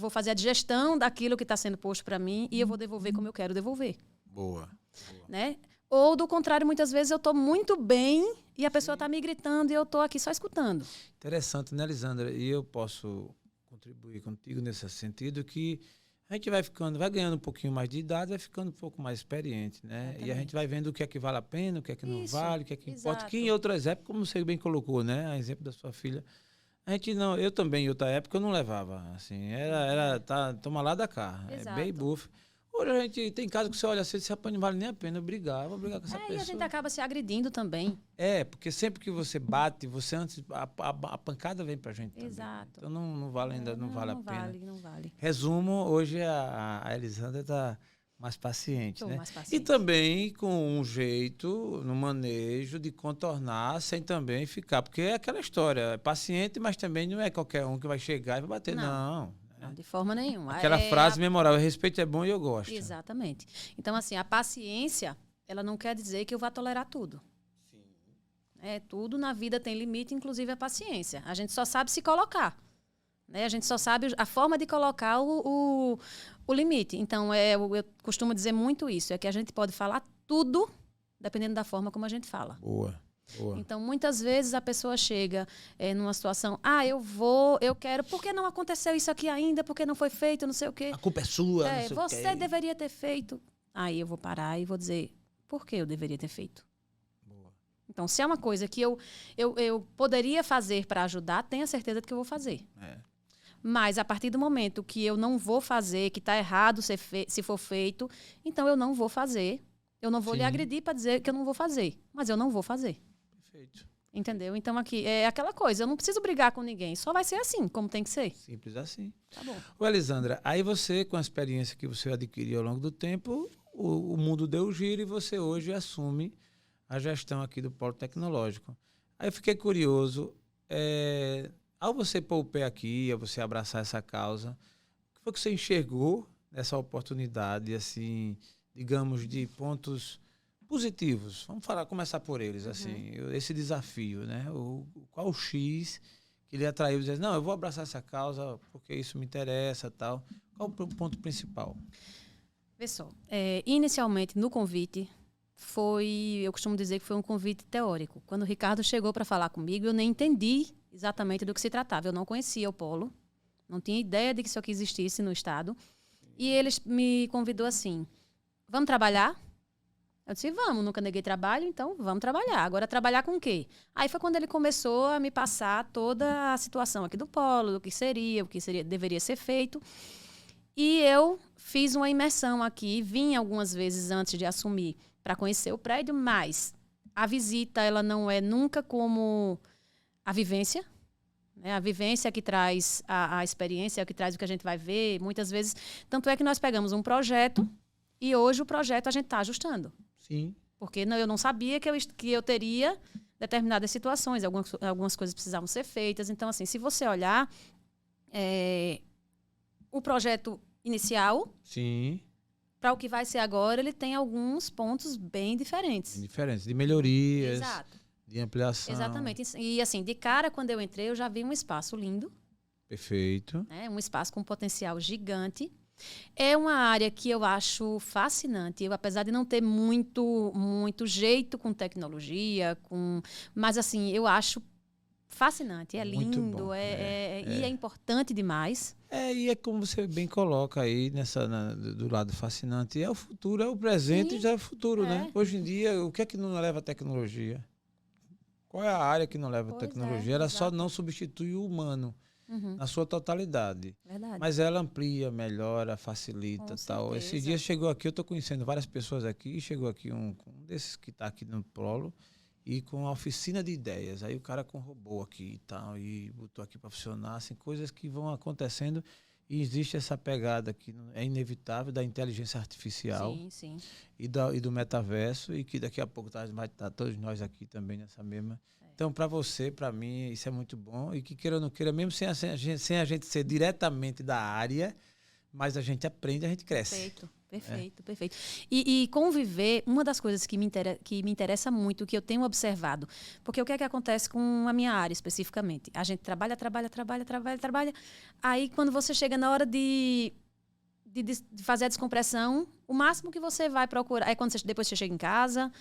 S2: fazer a digestão daquilo que está sendo posto para mim e eu vou devolver como eu quero devolver.
S1: Boa.
S2: Né? Ou, do contrário, muitas vezes eu estou muito bem e a pessoa está me gritando e eu estou aqui só escutando.
S1: Interessante, né, Elisandra? E eu posso contribuir contigo nesse sentido que a gente vai ganhando um pouquinho mais de idade, vai ficando um pouco mais experiente, né? E a gente vai vendo o que é que vale a pena, o que é que não vale, o que é que importa. Que em outras épocas, como você bem colocou, né? A exemplo da sua filha, eu também, em outra época, eu não levava, assim, toma lá da cá, é bem buff. Hoje a gente tem casos que você olha assim, rapaz, não vale nem a pena vou brigar com essa pessoa.
S2: E a gente acaba se agredindo também.
S1: Porque sempre que você bate, a pancada vem pra gente também.
S2: Exato.
S1: Então não vale a pena.
S2: Não vale.
S1: Resumo, hoje a Elisandra está mais paciente, né?
S2: Mais paciente.
S1: E também com um jeito, no manejo de contornar, sem também ficar. Porque é aquela história, é paciente, mas também não é qualquer um que vai chegar e vai bater, não.
S2: Não, de forma nenhuma.
S1: Aquela frase memorável, respeito é bom e eu gosto.
S2: Exatamente. Então, assim, a paciência, ela não quer dizer que eu vá tolerar tudo. Sim. Tudo na vida tem limite, inclusive a paciência. A gente só sabe se colocar. Né? A gente só sabe a forma de colocar o limite. Então, eu costumo dizer muito isso, é que a gente pode falar tudo, dependendo da forma como a gente fala.
S1: Boa.
S2: Então, muitas vezes a pessoa chega numa situação, eu quero, por que não aconteceu isso aqui ainda? Por que não foi feito, não sei o quê?
S1: A culpa é sua, não sei
S2: você deveria ter feito. Aí eu vou parar e vou dizer, por que eu deveria ter feito?
S1: Boa.
S2: Então, se é uma coisa que eu poderia fazer para ajudar, tenha certeza de que eu vou fazer. Mas, a partir do momento que eu não vou fazer, que está errado se for feito, então eu não vou fazer. Eu não vou lhe agredir para dizer que eu não vou fazer, mas eu não vou fazer.
S1: Perfeito.
S2: Entendeu? Então, aqui é aquela coisa, eu não preciso brigar com ninguém, só vai ser assim, como tem que ser.
S1: Simples assim.
S2: Tá bom.
S1: Ô, Elisandra, aí você, com a experiência que você adquiriu ao longo do tempo, o mundo deu o giro e você hoje assume a gestão aqui do Polo Tecnológico. Aí eu fiquei curioso, ao você pôr o pé aqui, ao você abraçar essa causa, o que foi que você enxergou nessa oportunidade, assim, digamos, de pontos positivos? Vamos começar por eles, assim, esse desafio, né? Qual o X que ele atraiu, dizer, não, eu vou abraçar essa causa porque isso me interessa, tal. Qual o ponto principal?
S2: Pessoal, inicialmente no convite eu costumo dizer que foi um convite teórico. Quando o Ricardo chegou para falar comigo, eu nem entendi exatamente do que se tratava. Eu não conhecia o Polo, não tinha ideia de que isso aqui existisse no estado. E ele me convidou assim, vamos trabalhar? Eu disse, vamos, nunca neguei trabalho, então vamos trabalhar. Agora, trabalhar com o quê? Aí foi quando ele começou a me passar toda a situação aqui do Polo, do que deveria ser feito. E eu fiz uma imersão aqui, vim algumas vezes antes de assumir para conhecer o prédio, mas a visita ela não é nunca como a vivência. Né? A vivência que traz a experiência, que traz o que a gente vai ver, muitas vezes. Tanto é que nós pegamos um projeto e hoje o projeto a gente está ajustando.
S1: Sim.
S2: Porque eu não sabia que eu teria determinadas situações, algumas coisas precisavam ser feitas. Então, assim, se você olhar o projeto inicial,
S1: sim,
S2: para o que vai ser agora, ele tem alguns pontos bem diferentes.
S1: Diferentes, de melhorias,
S2: Exato.
S1: de ampliação.
S2: Exatamente. E assim, de cara, quando eu entrei, eu já vi um espaço lindo.
S1: Perfeito.
S2: Né? Um espaço com um potencial gigante. É uma área que eu acho fascinante. Eu, apesar de não ter muito jeito com tecnologia, mas assim, eu acho fascinante. É
S1: Muito
S2: lindo,
S1: bom.
S2: e é importante demais.
S1: E é como você bem coloca aí do lado fascinante. É o futuro, é o presente. Sim, e já é o futuro, né? Hoje em dia, o que é que não leva a tecnologia? Qual é a área que não leva a tecnologia? Ela só não substitui o humano. Na sua totalidade.
S2: Verdade.
S1: Mas ela amplia, melhora, facilita, tal. Esse dia chegou aqui, eu estou conhecendo várias pessoas aqui, chegou aqui um desses que está aqui no Polo e com a oficina de ideias. Aí o cara com robô aqui e tal, e botou aqui para funcionar, assim, coisas que vão acontecendo e existe essa pegada que é inevitável da inteligência artificial e do metaverso e que daqui a pouco vai estar todos nós aqui também nessa mesma. Então, para você, para mim, isso é muito bom. E que queira ou não queira, mesmo sem a gente ser diretamente da área, mas a gente aprende, a gente cresce.
S2: Perfeito. E conviver, uma das coisas que me interessa muito, que eu tenho observado, porque o que é que acontece com a minha área especificamente? A gente trabalha. Aí, quando você chega na hora de fazer a descompressão, o máximo que você vai procurar é depois você chega em casa,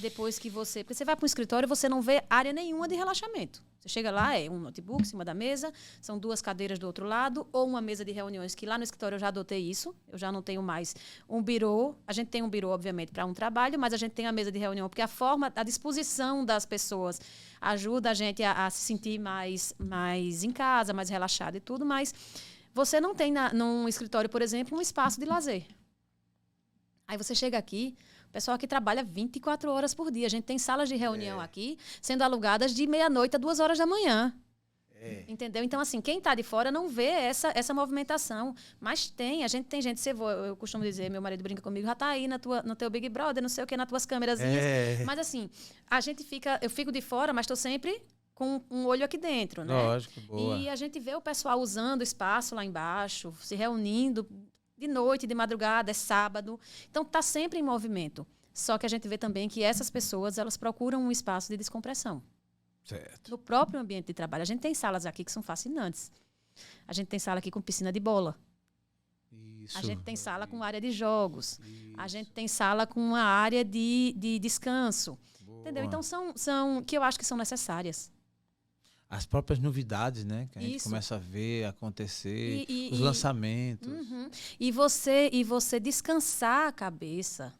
S2: depois que você... Porque você vai para um escritório e você não vê área nenhuma de relaxamento. Você chega lá, é um notebook em cima da mesa, são 2 cadeiras do outro lado, ou uma mesa de reuniões, que lá no escritório eu já adotei isso, eu já não tenho mais um birô. A gente tem um birô, obviamente, para um trabalho, mas a gente tem a mesa de reunião, porque a disposição das pessoas ajuda a gente a se sentir mais em casa, mais relaxado e tudo, mas... Você não tem num escritório, por exemplo, um espaço de lazer. Aí você chega aqui, o pessoal aqui trabalha 24 horas por dia. A gente tem salas de reunião aqui, sendo alugadas de meia-noite a 2 horas da manhã. Entendeu? Então, assim, quem está de fora não vê essa movimentação. Mas tem gente, eu costumo dizer, meu marido brinca comigo, já está aí no teu Big Brother, não sei o que, nas tuas câmeras. Mas, assim, eu fico de fora, mas estou sempre... com um olho aqui dentro, né?
S1: Lógico, boa.
S2: E a gente vê o pessoal usando o espaço lá embaixo, se reunindo de noite, de madrugada, é sábado. Então, está sempre em movimento. Só que a gente vê também que essas pessoas, elas procuram um espaço de descompressão.
S1: Certo.
S2: No próprio ambiente de trabalho. A gente tem salas aqui que são fascinantes. A gente tem sala aqui com piscina de bola.
S1: Isso.
S2: A gente tem sala com área de jogos. Isso. A gente tem sala com uma área de descanso. Boa. Entendeu? Então, são que eu acho que são necessárias.
S1: As próprias novidades, né? Que a gente começa a ver, acontecer, os lançamentos.
S2: E você descansar a cabeça.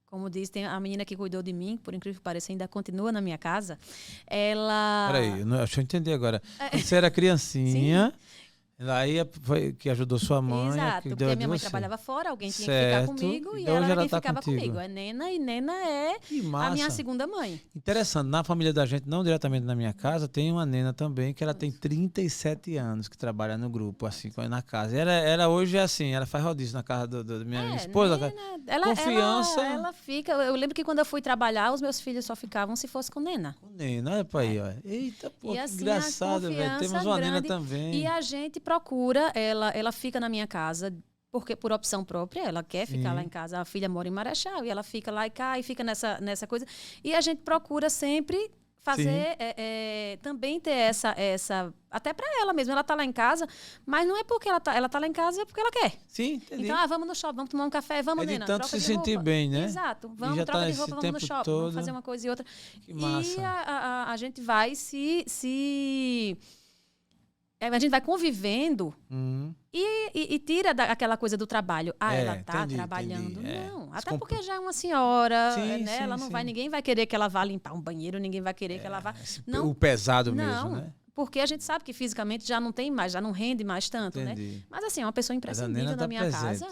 S2: Como diz, tem a menina que cuidou de mim, por incrível que pareça, ainda continua na minha casa. Ela...
S1: Peraí, deixa eu entender agora. Você era criancinha... Sim. Aí foi que ajudou sua mãe.
S2: Exato, porque a minha mãe trabalhava fora, alguém tinha que ficar comigo e ela era quem ficava comigo. É Nena, e Nena é a minha segunda mãe.
S1: Interessante, na família da gente, não diretamente na minha casa, tem uma Nena também, que ela tem 37 anos, que trabalha no grupo, assim, na casa. Ela hoje é assim, ela faz rodízio na casa da minha esposa.
S2: Nena, confiança. Ela fica, eu lembro que quando eu fui trabalhar, os meus filhos só ficavam se fosse com Nena.
S1: Com Nena, olha pra aí, ó. Eita, pô, que assim, engraçado, velho. Temos uma Nena também.
S2: E a gente procura, ela fica na minha casa, porque por opção própria, ela quer ficar lá em casa. A filha mora em Marechal e ela fica lá e cá e fica nessa coisa. E a gente procura sempre fazer, também ter essa até para ela mesma. Ela tá lá em casa, mas não é porque ela tá lá em casa, é porque ela quer.
S1: Sim, entendi.
S2: Então, vamos no shopping, vamos tomar um café, vamos, Nena.
S1: De tanto se sentir bem, né?
S2: Exato. Vamos, troca de roupa, vamos no shopping, vamos fazer uma coisa e outra.
S1: Que massa.
S2: E a gente vai a gente vai convevendo e tira aquela coisa do trabalho. Ela tá trabalhando. Não, até porque já é uma senhora, né? Ela não vai, ninguém vai querer que ela vá limpar um banheiro, ninguém vai querer que ela vá...
S1: Não, o pesado mesmo, né?
S2: Porque a gente sabe que fisicamente já não tem mais, já não rende mais tanto, né? Mas assim, é uma pessoa imprescindível na minha casa.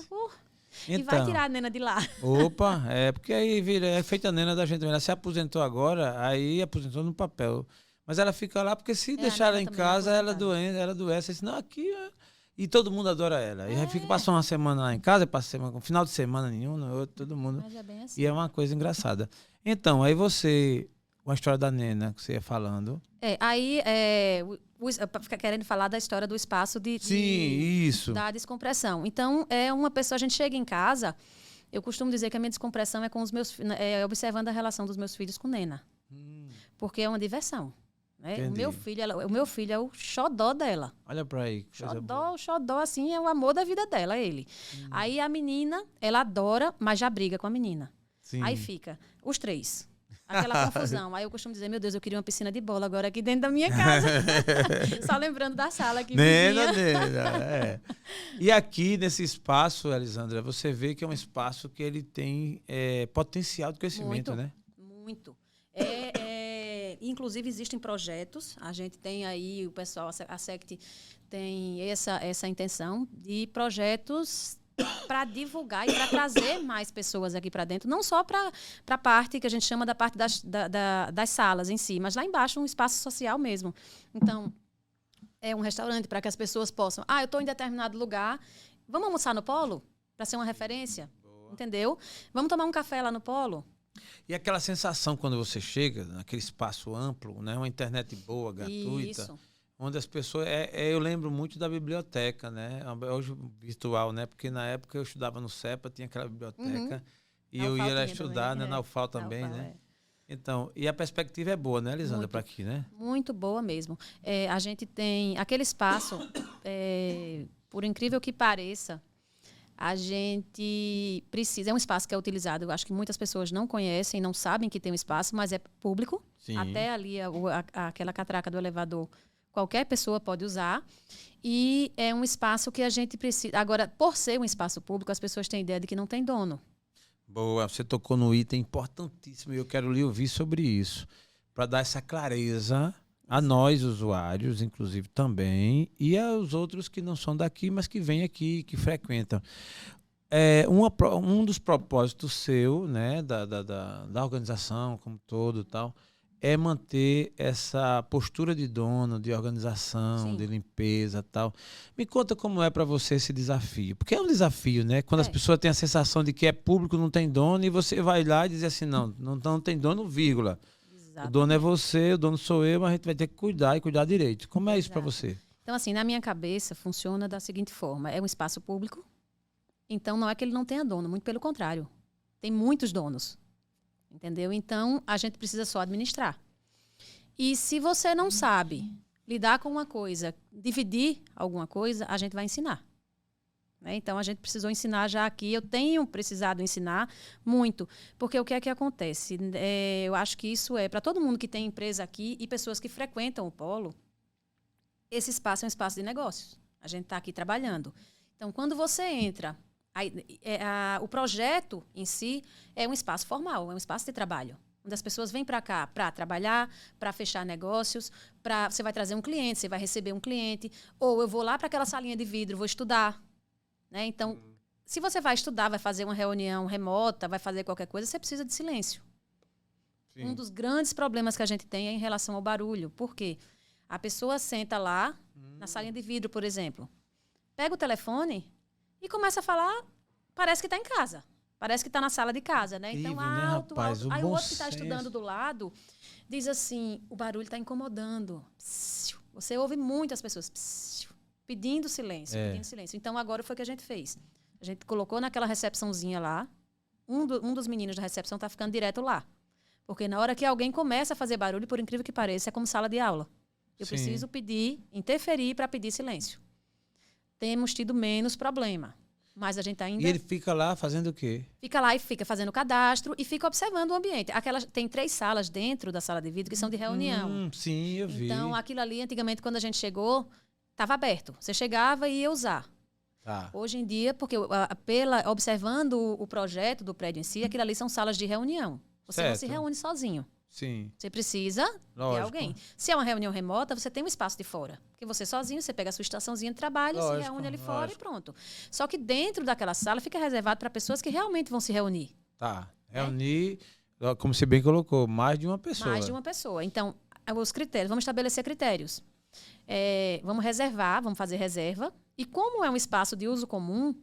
S2: Então, e vai tirar a Nena de lá.
S1: Opa, porque aí é feita a Nena da gente. Ela se aposentou agora, aí aposentou no papel. Mas ela fica lá porque se deixar ela em casa, ela adoece. Senão aqui... E todo mundo adora ela. E aí fica passando uma semana lá em casa, passa um final de semana nenhum, no outro, todo mundo.
S2: Mas é bem assim.
S1: E é uma coisa engraçada. Então, aí você... Com a história da Nena que você ia falando.
S2: Fica querendo falar da história do espaço
S1: Sim, isso.
S2: Da descompressão. Então, é uma pessoa... A gente chega em casa... Eu costumo dizer que a minha descompressão é com os meus, observando a relação dos meus filhos com Nena. Porque é uma diversão. Né? O meu filho é o xodó dela.
S1: Olha pra aí.
S2: O xodó, assim, é o amor da vida dela, ele. Aí a menina, ela adora, mas já briga com a menina. Sim. Aí fica os 3. Aquela confusão. Aí eu costumo dizer, meu Deus, eu queria uma piscina de bola agora aqui dentro da minha casa. Só lembrando da sala aqui.
S1: Nena. E aqui, nesse espaço, Elisandra, você vê que é um espaço que ele tem potencial de crescimento, né?
S2: Muito. Inclusive, existem projetos. A gente tem aí, o pessoal, a SECT tem essa intenção de projetos para divulgar e para trazer mais pessoas aqui para dentro, não só para a parte que a gente chama da parte das salas em si, mas lá embaixo um espaço social mesmo. Então, é um restaurante para que as pessoas possam... eu estou em determinado lugar, vamos almoçar no Polo? Para ser uma referência? Boa. Entendeu? Vamos tomar um café lá no Polo?
S1: E aquela sensação quando você chega naquele espaço amplo, né, uma internet boa, gratuita...
S2: Isso.
S1: Onde as pessoas... eu lembro muito da biblioteca, né? Hoje virtual, né? Porque na época eu estudava no CEPA, tinha aquela biblioteca. E eu ia lá estudar, né? Na UFAL também, né? Então, e a perspectiva é boa, né, Elisandra, para aqui, né?
S2: Muito boa mesmo. A gente tem aquele espaço, por incrível que pareça, a gente precisa... É um espaço que é utilizado, eu acho que muitas pessoas não conhecem, não sabem que tem um espaço, mas é público. Sim. Até ali, aquela catraca do elevador... Qualquer pessoa pode usar. E é um espaço que a gente precisa... Agora, por ser um espaço público, as pessoas têm ideia de que não tem dono.
S1: Boa, você tocou no item importantíssimo e eu quero lhe ouvir sobre isso. Para dar essa clareza a nós, usuários, inclusive também, e aos outros que não são daqui, mas que vêm aqui, que frequentam. Um dos propósitos seu, né, da organização como todo e tal... é manter essa postura de dono, de organização, Sim. de limpeza e tal. Me conta como é para você esse desafio. Porque é um desafio, né? Quando as pessoas têm a sensação de que é público, não tem dono, e você vai lá e diz assim, não tem dono, vírgula. Exatamente. O dono é você, o dono sou eu, mas a gente vai ter que cuidar e cuidar direito. Como é isso para você?
S2: Então, assim, na minha cabeça, funciona da seguinte forma. É um espaço público, então não é que ele não tenha dono, muito pelo contrário. Tem muitos donos. Entendeu? Então, a gente precisa só administrar. E se você não sabe lidar com uma coisa, dividir alguma coisa, a gente vai ensinar. Né? Então, a gente precisou ensinar já aqui. Eu tenho precisado ensinar muito. Porque o que é que acontece? Eu acho que isso é, para todo mundo que tem empresa aqui e pessoas que frequentam o Polo, esse espaço é um espaço de negócios. A gente está aqui trabalhando. Então, quando você entra... o projeto em si é um espaço formal, é um espaço de trabalho, onde as pessoas vêm para cá para trabalhar, para fechar negócios, você vai trazer um cliente, você vai receber um cliente, ou eu vou lá para aquela salinha de vidro, vou estudar. Né? Então, se você vai estudar, vai fazer uma reunião remota, vai fazer qualquer coisa, você precisa de silêncio. Sim. Um dos grandes problemas que a gente tem é em relação ao barulho. Por quê? A pessoa senta lá, na salinha de vidro, por exemplo, pega o telefone... e começa a falar, parece que está em casa. Parece que está na sala de casa, né? Então, alto,
S1: rapaz,
S2: alto. Aí o outro que está estudando do lado diz assim, o barulho está incomodando. Você ouve muitas pessoas pedindo silêncio, pedindo silêncio. Então, agora foi o que a gente fez. A gente colocou naquela recepçãozinha lá, um dos meninos da recepção está ficando direto lá. Porque na hora que alguém começa a fazer barulho, por incrível que pareça, é como sala de aula. Eu Sim. preciso interferir para pedir silêncio. Temos tido menos problema. Mas a gente ainda...
S1: E ele fica lá fazendo o quê?
S2: Fica lá e fica fazendo cadastro e fica observando o ambiente. Tem 3 salas dentro da sala de vidro que são de reunião.
S1: Sim, eu vi.
S2: Então, aquilo ali, antigamente, quando a gente chegou, estava aberto. Você chegava e ia usar.
S1: Tá.
S2: Hoje em dia, porque observando o projeto do prédio em si, aquilo ali são salas de reunião. Você não se reúne sozinho.
S1: Sim.
S2: Você precisa de alguém. Se é uma reunião remota, você tem um espaço de fora. Porque você sozinho, você pega a sua estaçãozinha de trabalho, se reúne ali fora e pronto. Só que dentro daquela sala fica reservado para pessoas que realmente vão se reunir.
S1: Tá. Reunir, como você bem colocou, mais de uma pessoa.
S2: Mais de uma pessoa. Então, os critérios, vamos estabelecer critérios. Vamos reservar, vamos fazer reserva. E como é um espaço de uso comum,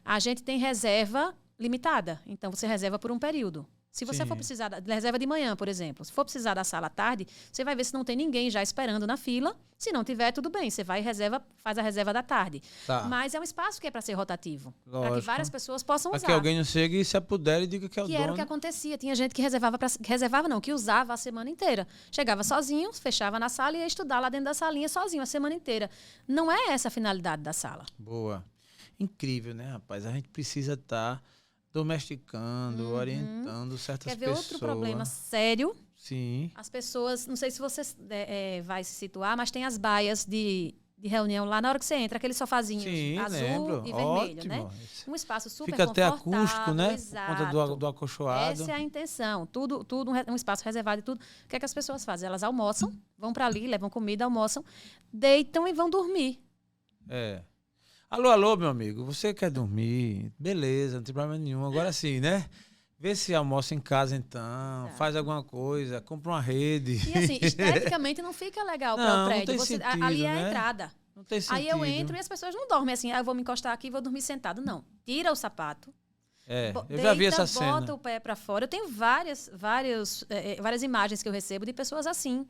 S2: a gente tem reserva limitada. Então, você reserva por um período. Se você for precisar da reserva de manhã, por exemplo, se for precisar da sala à tarde, você vai ver se não tem ninguém já esperando na fila. Se não tiver, tudo bem, você vai e faz a reserva da tarde.
S1: Tá.
S2: Mas é um espaço que é para ser rotativo,
S1: Lógico.
S2: para que várias pessoas possam usar.
S1: Para que alguém não chegue e se apuder e diga que é o dono.
S2: Que era o que acontecia. Tinha gente que que usava a semana inteira. Chegava sozinho, fechava na sala e ia estudar lá dentro da salinha sozinho a semana inteira. Não é essa a finalidade da sala.
S1: Boa. Incrível, né, rapaz? A gente precisa estar domesticando, orientando certas pessoas.
S2: Quer ver outro problema sério?
S1: Sim.
S2: As pessoas, não sei se você vai se situar, mas tem as baias de reunião lá na hora que você entra, aquele sofazinho azul e vermelho,
S1: ótimo.
S2: né? Um espaço super
S1: Fica
S2: confortável.
S1: Fica até acústico, né?
S2: Exato.
S1: Por conta do acolchoado.
S2: Essa é a intenção. Tudo um espaço reservado e tudo. O que é que as pessoas fazem? Elas almoçam, vão para ali, levam comida, almoçam, deitam e vão dormir.
S1: Alô, meu amigo, você quer dormir? Beleza, não tem problema nenhum. Agora sim, né? Vê se almoça em casa então, faz alguma coisa, compra uma rede.
S2: E assim, esteticamente não fica legal para o prédio.
S1: Não tem sentido,
S2: ali é
S1: né?
S2: a entrada.
S1: Não tem sentido.
S2: Aí eu entro e as pessoas não dormem assim, eu vou me encostar aqui e vou dormir sentado. Não, tira o sapato.
S1: Eu já vi essa cena.
S2: Bota o pé para fora. Eu tenho várias imagens que eu recebo de pessoas assim.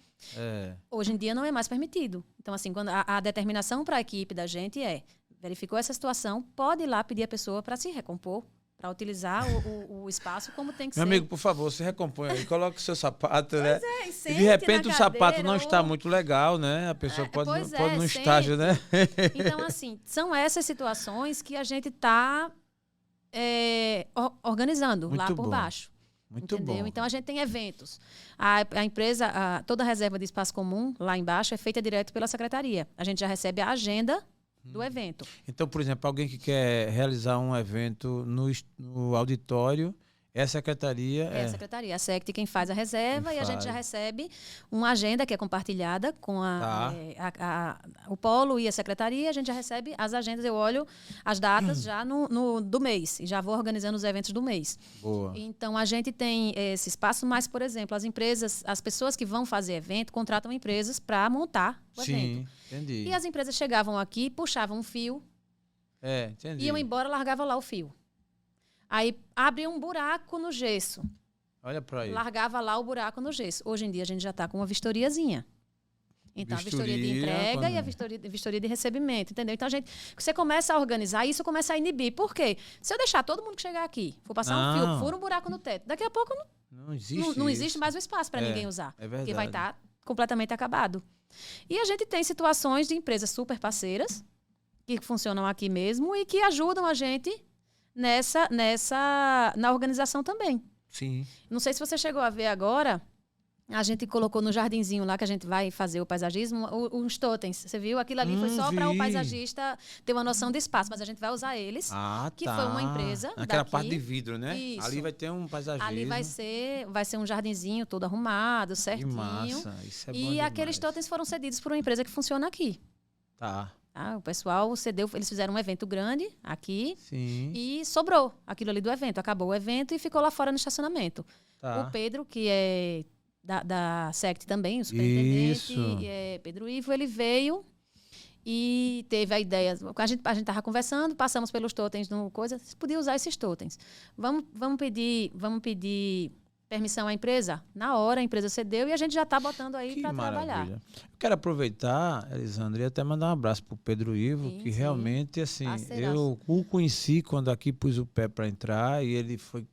S2: Hoje em dia não é mais permitido. Então, assim, quando a determinação para a equipe da gente verificou essa situação, pode ir lá pedir a pessoa para se recompor, para utilizar o espaço como tem que ser.
S1: Meu amigo, por favor, se recompõe aí, coloque o seu sapato, né?
S2: E
S1: de repente o sapato não está muito legal, né? A pessoa pode no estágio, né?
S2: Então, assim, são essas situações que a gente está organizando muito lá por baixo.
S1: Muito
S2: entendeu?
S1: bom.
S2: Então, a gente tem eventos. A empresa, toda a reserva de espaço comum lá embaixo é feita direto pela secretaria. A gente já recebe a agenda do evento.
S1: Então, por exemplo, alguém que quer realizar um evento no auditório, é a secretaria?
S2: É a secretaria. A SECT quem faz a reserva e a gente já recebe uma agenda que é compartilhada com o polo e a secretaria. A gente já recebe as agendas, eu olho as datas já do mês e já vou organizando os eventos do mês.
S1: Boa.
S2: Então, a gente tem esse espaço, mas, por exemplo, as pessoas que vão fazer evento contratam empresas para montar o evento.
S1: Entendi.
S2: E as empresas chegavam aqui, puxavam um fio,
S1: entendi.
S2: iam embora, largavam lá o fio. Aí abria um buraco no gesso.
S1: Olha para aí.
S2: Largava lá o buraco no gesso. Hoje em dia a gente já está com uma vistoriazinha. Então, a vistoria de entrega e a vistoria de recebimento, entendeu? Então, você começa a organizar e isso começa a inibir. Por quê? Se eu deixar todo mundo que chegar aqui, for passar um fio, fura um buraco no teto, daqui a pouco não existe mais o espaço para ninguém usar. Porque vai estar completamente acabado. E a gente tem situações de empresas super parceiras que funcionam aqui mesmo e que ajudam a gente na organização também.
S1: Sim.
S2: Não sei se você chegou a ver agora, a gente colocou no jardinzinho lá que a gente vai fazer o paisagismo, uns totens. Você viu? Aquilo ali foi só para o paisagista ter uma noção de espaço, mas a gente vai usar eles.
S1: Que
S2: foi uma empresa
S1: aquela
S2: daqui.
S1: Parte de vidro, né?
S2: Isso.
S1: Ali vai ter um paisagismo.
S2: Ali vai ser um jardinzinho todo arrumado, certinho.
S1: Que massa. Isso é bom
S2: e
S1: demais.
S2: aqueles totens foram cedidos por uma empresa que funciona aqui. O pessoal cedeu, eles fizeram um evento grande aqui.
S1: Sim.
S2: E sobrou aquilo ali do evento. Acabou o evento e ficou lá fora no estacionamento. O Pedro, que é da SECT também, o superintendente, Pedro Ivo, ele veio e teve a ideia. A gente estava conversando, passamos pelos totens, você podia usar esses totens. Vamos pedir permissão à empresa? Na hora, a empresa cedeu e a gente já está botando aí para trabalhar.
S1: Eu quero aproveitar, Elisandra, e até mandar um abraço para o Pedro Ivo, que realmente, assim, eu o conheci quando aqui pus o pé para entrar e ele foi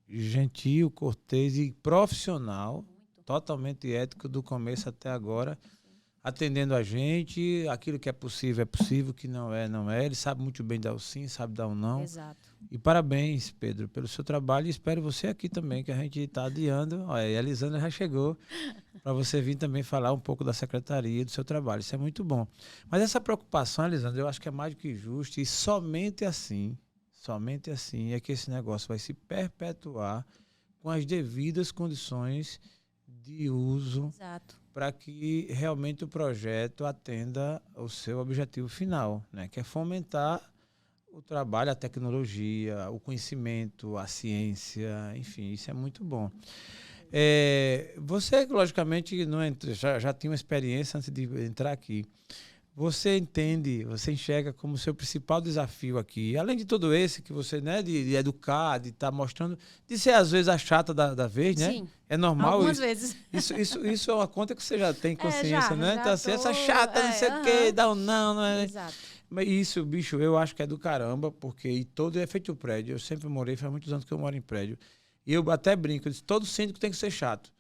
S1: gentil, cortês e profissional, totalmente ético do começo até agora, atendendo a gente, aquilo que é possível, o que não é. Ele sabe muito bem dar o sim, sabe dar o não.
S2: Exato.
S1: E parabéns, Pedro, pelo seu trabalho. E espero você aqui também, que a gente está adiando. Olha, e a Elisandra já chegou para você vir também falar um pouco da secretaria e do seu trabalho. Isso é muito bom. Mas essa preocupação, Elisandra, eu acho que é mais do que justa. E somente assim é que esse negócio vai se perpetuar com as devidas condições de uso.
S2: Exato.
S1: Para que realmente o projeto atenda ao seu objetivo final, né? Que é fomentar o trabalho, a tecnologia, o conhecimento, a ciência, enfim, isso é muito bom. Você, logicamente, já tinha uma experiência antes de entrar aqui. você entende, você enxerga como seu principal desafio aqui, além de todo esse que você, né, de educar, de estar mostrando, de ser às vezes a chata da vez, né?
S2: Sim.
S1: É normal.
S2: Algumas vezes.
S1: Isso é uma conta que você já tem consciência, né?
S2: Já
S1: Então, assim, essa chata, não sei o quê, dá um não é?
S2: Exato.
S1: Mas isso, bicho, eu acho que é do caramba, porque e todo é feito prédio. Eu sempre morei, faz muitos anos que eu moro em prédio. E eu até brinco, eu disse, todo síndico tem que ser chato.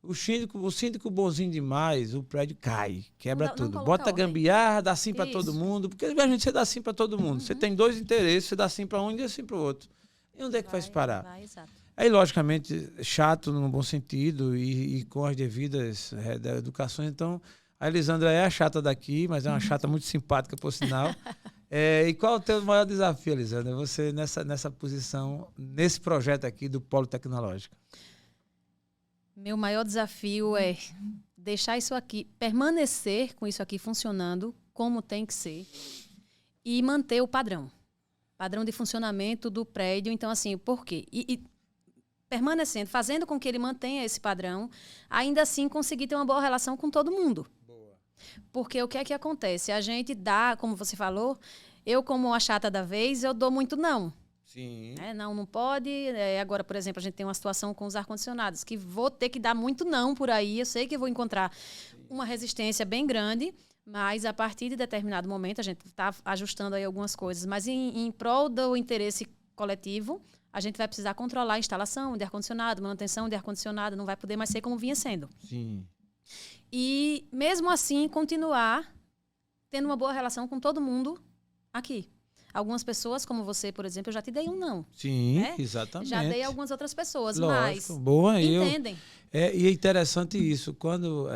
S1: O síndico bonzinho demais, o prédio cai, quebra tudo. Bota gambiarra, dá sim para todo mundo. Porque a gente, você dá sim para todo mundo. Você tem dois interesses, você dá sim para um e dá sim para o outro. E onde é que vai se parar?
S2: Exato.
S1: Aí, logicamente, chato no bom sentido e com as devidas educações. Então, a Elisandra é a chata daqui, mas é uma chata muito simpática, por sinal. E qual é o teu maior desafio, Elisandra? Você nessa posição, nesse projeto aqui do Polo Tecnológico?
S2: Meu maior desafio é deixar isso aqui, permanecer com isso aqui funcionando como tem que ser e manter o padrão de funcionamento do prédio. Então, assim, por quê? E permanecendo, fazendo com que ele mantenha esse padrão, ainda assim conseguir ter uma boa relação com todo mundo. Boa. Porque o que é que acontece? A gente dá, como você falou, eu como a chata da vez, eu dou muito não.
S1: Sim.
S2: Não pode. Agora, por exemplo, a gente tem uma situação com os ar-condicionados, que vou ter que dar muito não por aí. Eu sei que vou encontrar uma resistência bem grande, mas a partir de determinado momento, a gente está ajustando aí algumas coisas. Mas em prol do interesse coletivo, a gente vai precisar controlar a instalação de ar-condicionado, manutenção de ar-condicionado, não vai poder mais ser como vinha sendo.
S1: Sim.
S2: E, mesmo assim, continuar tendo uma boa relação com todo mundo aqui. Algumas pessoas, como você, por exemplo, eu já te dei um não.
S1: Sim, né? Exatamente.
S2: Já dei a algumas outras pessoas,
S1: lógico,
S2: mas
S1: boa,
S2: entendem.
S1: E é interessante isso. Quando,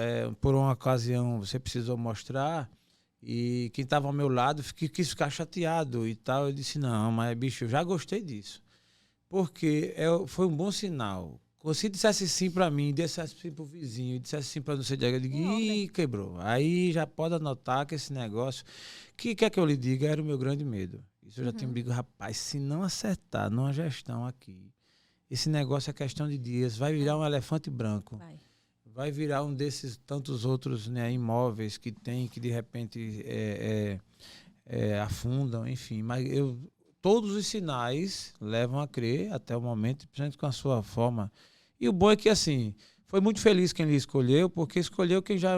S1: por uma ocasião, você precisou mostrar e quem estava ao meu lado quis ficar chateado e tal, eu disse, não, mas, bicho, eu já gostei disso. Porque foi um bom sinal. Se dissesse sim para mim, dissesse sim para o vizinho, dissesse sim para não sei de eu digo, ih, quebrou. Aí já pode anotar que esse negócio, que quer que eu lhe diga, era o meu grande medo. Isso eu já tinha digo, rapaz, se não acertar numa gestão aqui, esse negócio é questão de dias, vai virar um elefante branco. Vai virar um desses tantos outros, né, imóveis que tem, que de repente afundam, enfim. Mas todos os sinais levam a crer até o momento, principalmente com a sua forma. E o bom é que, assim, foi muito feliz quem lhe escolheu, porque escolheu quem já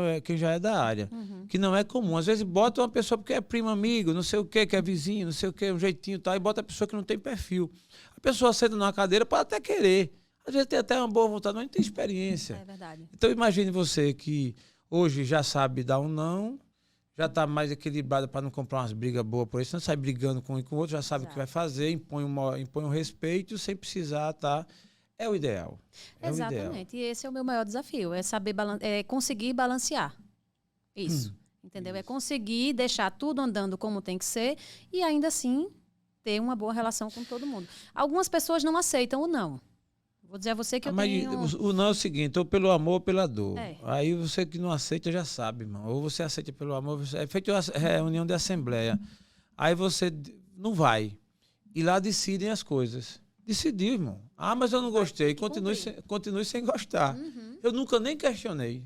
S1: é da área, que não é comum. Às vezes bota uma pessoa porque é primo, amigo, não sei o quê, que é vizinho, não sei o quê, um jeitinho e tal, e bota a pessoa que não tem perfil. A pessoa senta numa cadeira, pode até querer. Às vezes tem até uma boa vontade, mas não tem experiência.
S2: É verdade.
S1: Então, imagine você que hoje já sabe dar um não, já está mais equilibrada para não comprar umas brigas boas por isso, não sai brigando com um e com o outro, já sabe o que vai fazer, impõe um respeito sem precisar estar... É o ideal.
S2: Exatamente. E esse é o meu maior desafio, é saber conseguir balancear. Isso. Entendeu? Isso. É conseguir deixar tudo andando como tem que ser e ainda assim ter uma boa relação com todo mundo. Algumas pessoas não aceitam o não. Vou dizer a você que
S1: mas o não é o seguinte, ou pelo amor ou pela dor. Aí você que não aceita já sabe, irmão. Ou você aceita pelo amor, é feito uma reunião de assembleia. Aí você não vai. E lá decidem as coisas. Decidiu, irmão. Ah, mas eu não gostei. Continue sem gostar. Eu nunca nem questionei.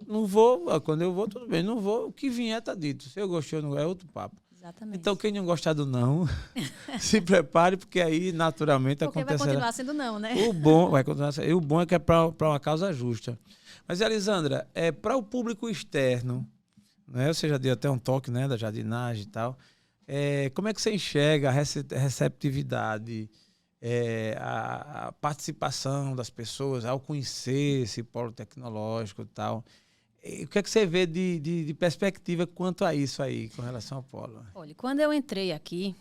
S1: Não vou, quando eu vou, tudo bem. Não vou, o que vier tá dito. Se eu gostei ou não, é outro papo.
S2: Exatamente.
S1: Então, quem não gostar do não, se prepare, porque aí, naturalmente,
S2: acontecerá. Porque vai continuar sendo não, né?
S1: Vai continuar sendo. E o bom é que é para uma causa justa. Mas, Elisandra, para o público externo, né? Você já deu até um toque, né, da jardinagem e tal. Como é que você enxerga a receptividade, a participação das pessoas ao conhecer esse polo tecnológico e tal? O que é que você vê de perspectiva quanto a isso aí, com relação ao polo?
S2: Olha, quando eu entrei aqui,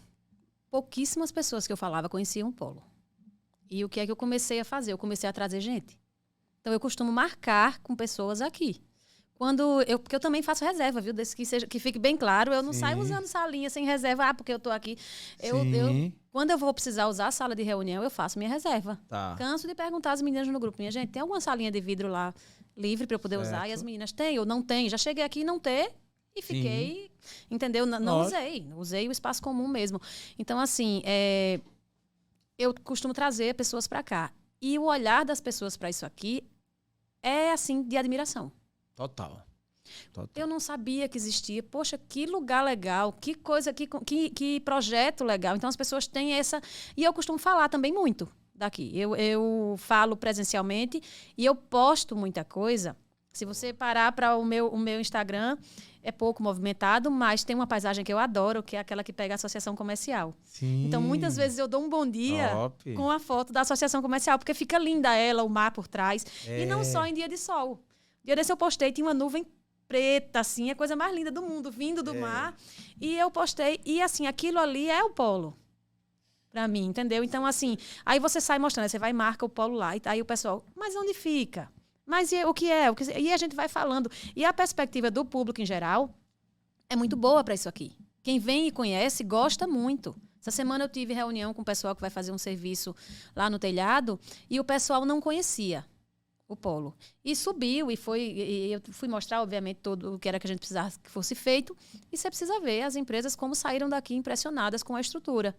S2: pouquíssimas pessoas que eu falava conheciam o polo. E o que é que eu comecei a fazer? Eu comecei a trazer gente. Então, eu costumo marcar com pessoas aqui. Porque eu também faço reserva, viu? Que fique bem claro, eu não saio usando salinha sem reserva, porque eu estou aqui. Quando eu vou precisar usar a sala de reunião, eu faço minha reserva.
S1: Tá.
S2: Canso de perguntar às meninas no grupo, minha gente, tem alguma salinha de vidro lá livre para eu poder usar? E as meninas, tem ou não tem? Já cheguei aqui e não ter, e fiquei, entendeu? Não usei o espaço comum mesmo. Então, assim, eu costumo trazer pessoas para cá. E o olhar das pessoas para isso aqui é, assim, de admiração.
S1: Total. Total.
S2: Eu não sabia que existia. Poxa, que lugar legal, que coisa, que projeto legal. Então, as pessoas têm essa... E eu costumo falar também muito daqui. Eu falo presencialmente e eu posto muita coisa. Se você parar para o meu Instagram, é pouco movimentado, mas tem uma paisagem que eu adoro, que é aquela que pega a associação comercial.
S1: Sim.
S2: Então, muitas vezes eu dou um bom dia com a foto da associação comercial, porque fica linda ela, o mar por trás. E não só em dia de sol. Dia desse eu postei, tinha uma nuvem preta, assim, a coisa mais linda do mundo, vindo do mar. E eu postei, e assim, aquilo ali é o polo. Pra mim, entendeu? Então, assim, aí você sai mostrando, você vai e marca o polo lá, e aí o pessoal, mas onde fica? Mas o que é? E a gente vai falando. E a perspectiva do público em geral é muito boa para isso aqui. Quem vem e conhece, gosta muito. Essa semana eu tive reunião com o pessoal que vai fazer um serviço lá no telhado e o pessoal não conhecia o polo. E subiu e eu fui mostrar, obviamente, tudo o que era que a gente precisava que fosse feito. E você precisa ver as empresas como saíram daqui impressionadas com a estrutura.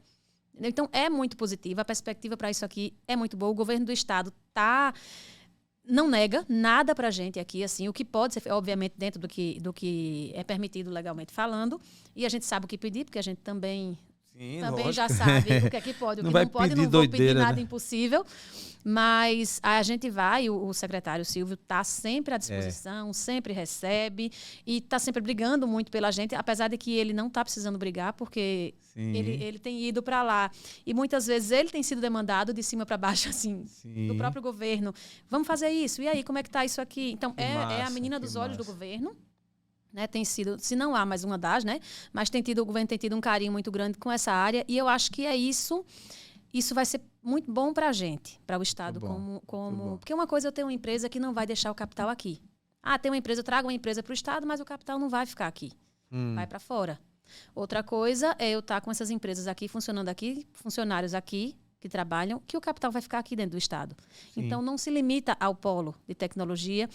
S2: Então, é muito positiva. A perspectiva para isso aqui é muito boa. O governo do estado não nega nada para a gente aqui, assim, o que pode ser, obviamente, dentro do que é permitido legalmente falando. E a gente sabe o que pedir, porque a gente também já sabe o que é que pode, o que não pode. Não vou pedir nada impossível. Mas a gente vai, o secretário Silvio está sempre à disposição, sempre recebe e está sempre brigando muito pela gente, apesar de que ele não está precisando brigar, porque ele tem ido para lá. E muitas vezes ele tem sido demandado de cima para baixo, assim, do próprio governo. Vamos fazer isso? E aí, como é que está isso aqui? Então, é a menina dos olhos do governo. Né, tem sido, se não há mais uma das, né, mas o governo tem tido um carinho muito grande com essa área e eu acho que isso vai ser muito bom para a gente, para o Estado. Porque uma coisa, eu tenho uma empresa que não vai deixar o capital aqui. Tem uma empresa, eu trago uma empresa para o Estado, mas o capital não vai ficar aqui. Vai para fora. Outra coisa é eu estar com essas empresas aqui, funcionando aqui, funcionários aqui, que trabalham, que o capital vai ficar aqui dentro do Estado. Sim. Então, não se limita ao polo de tecnologia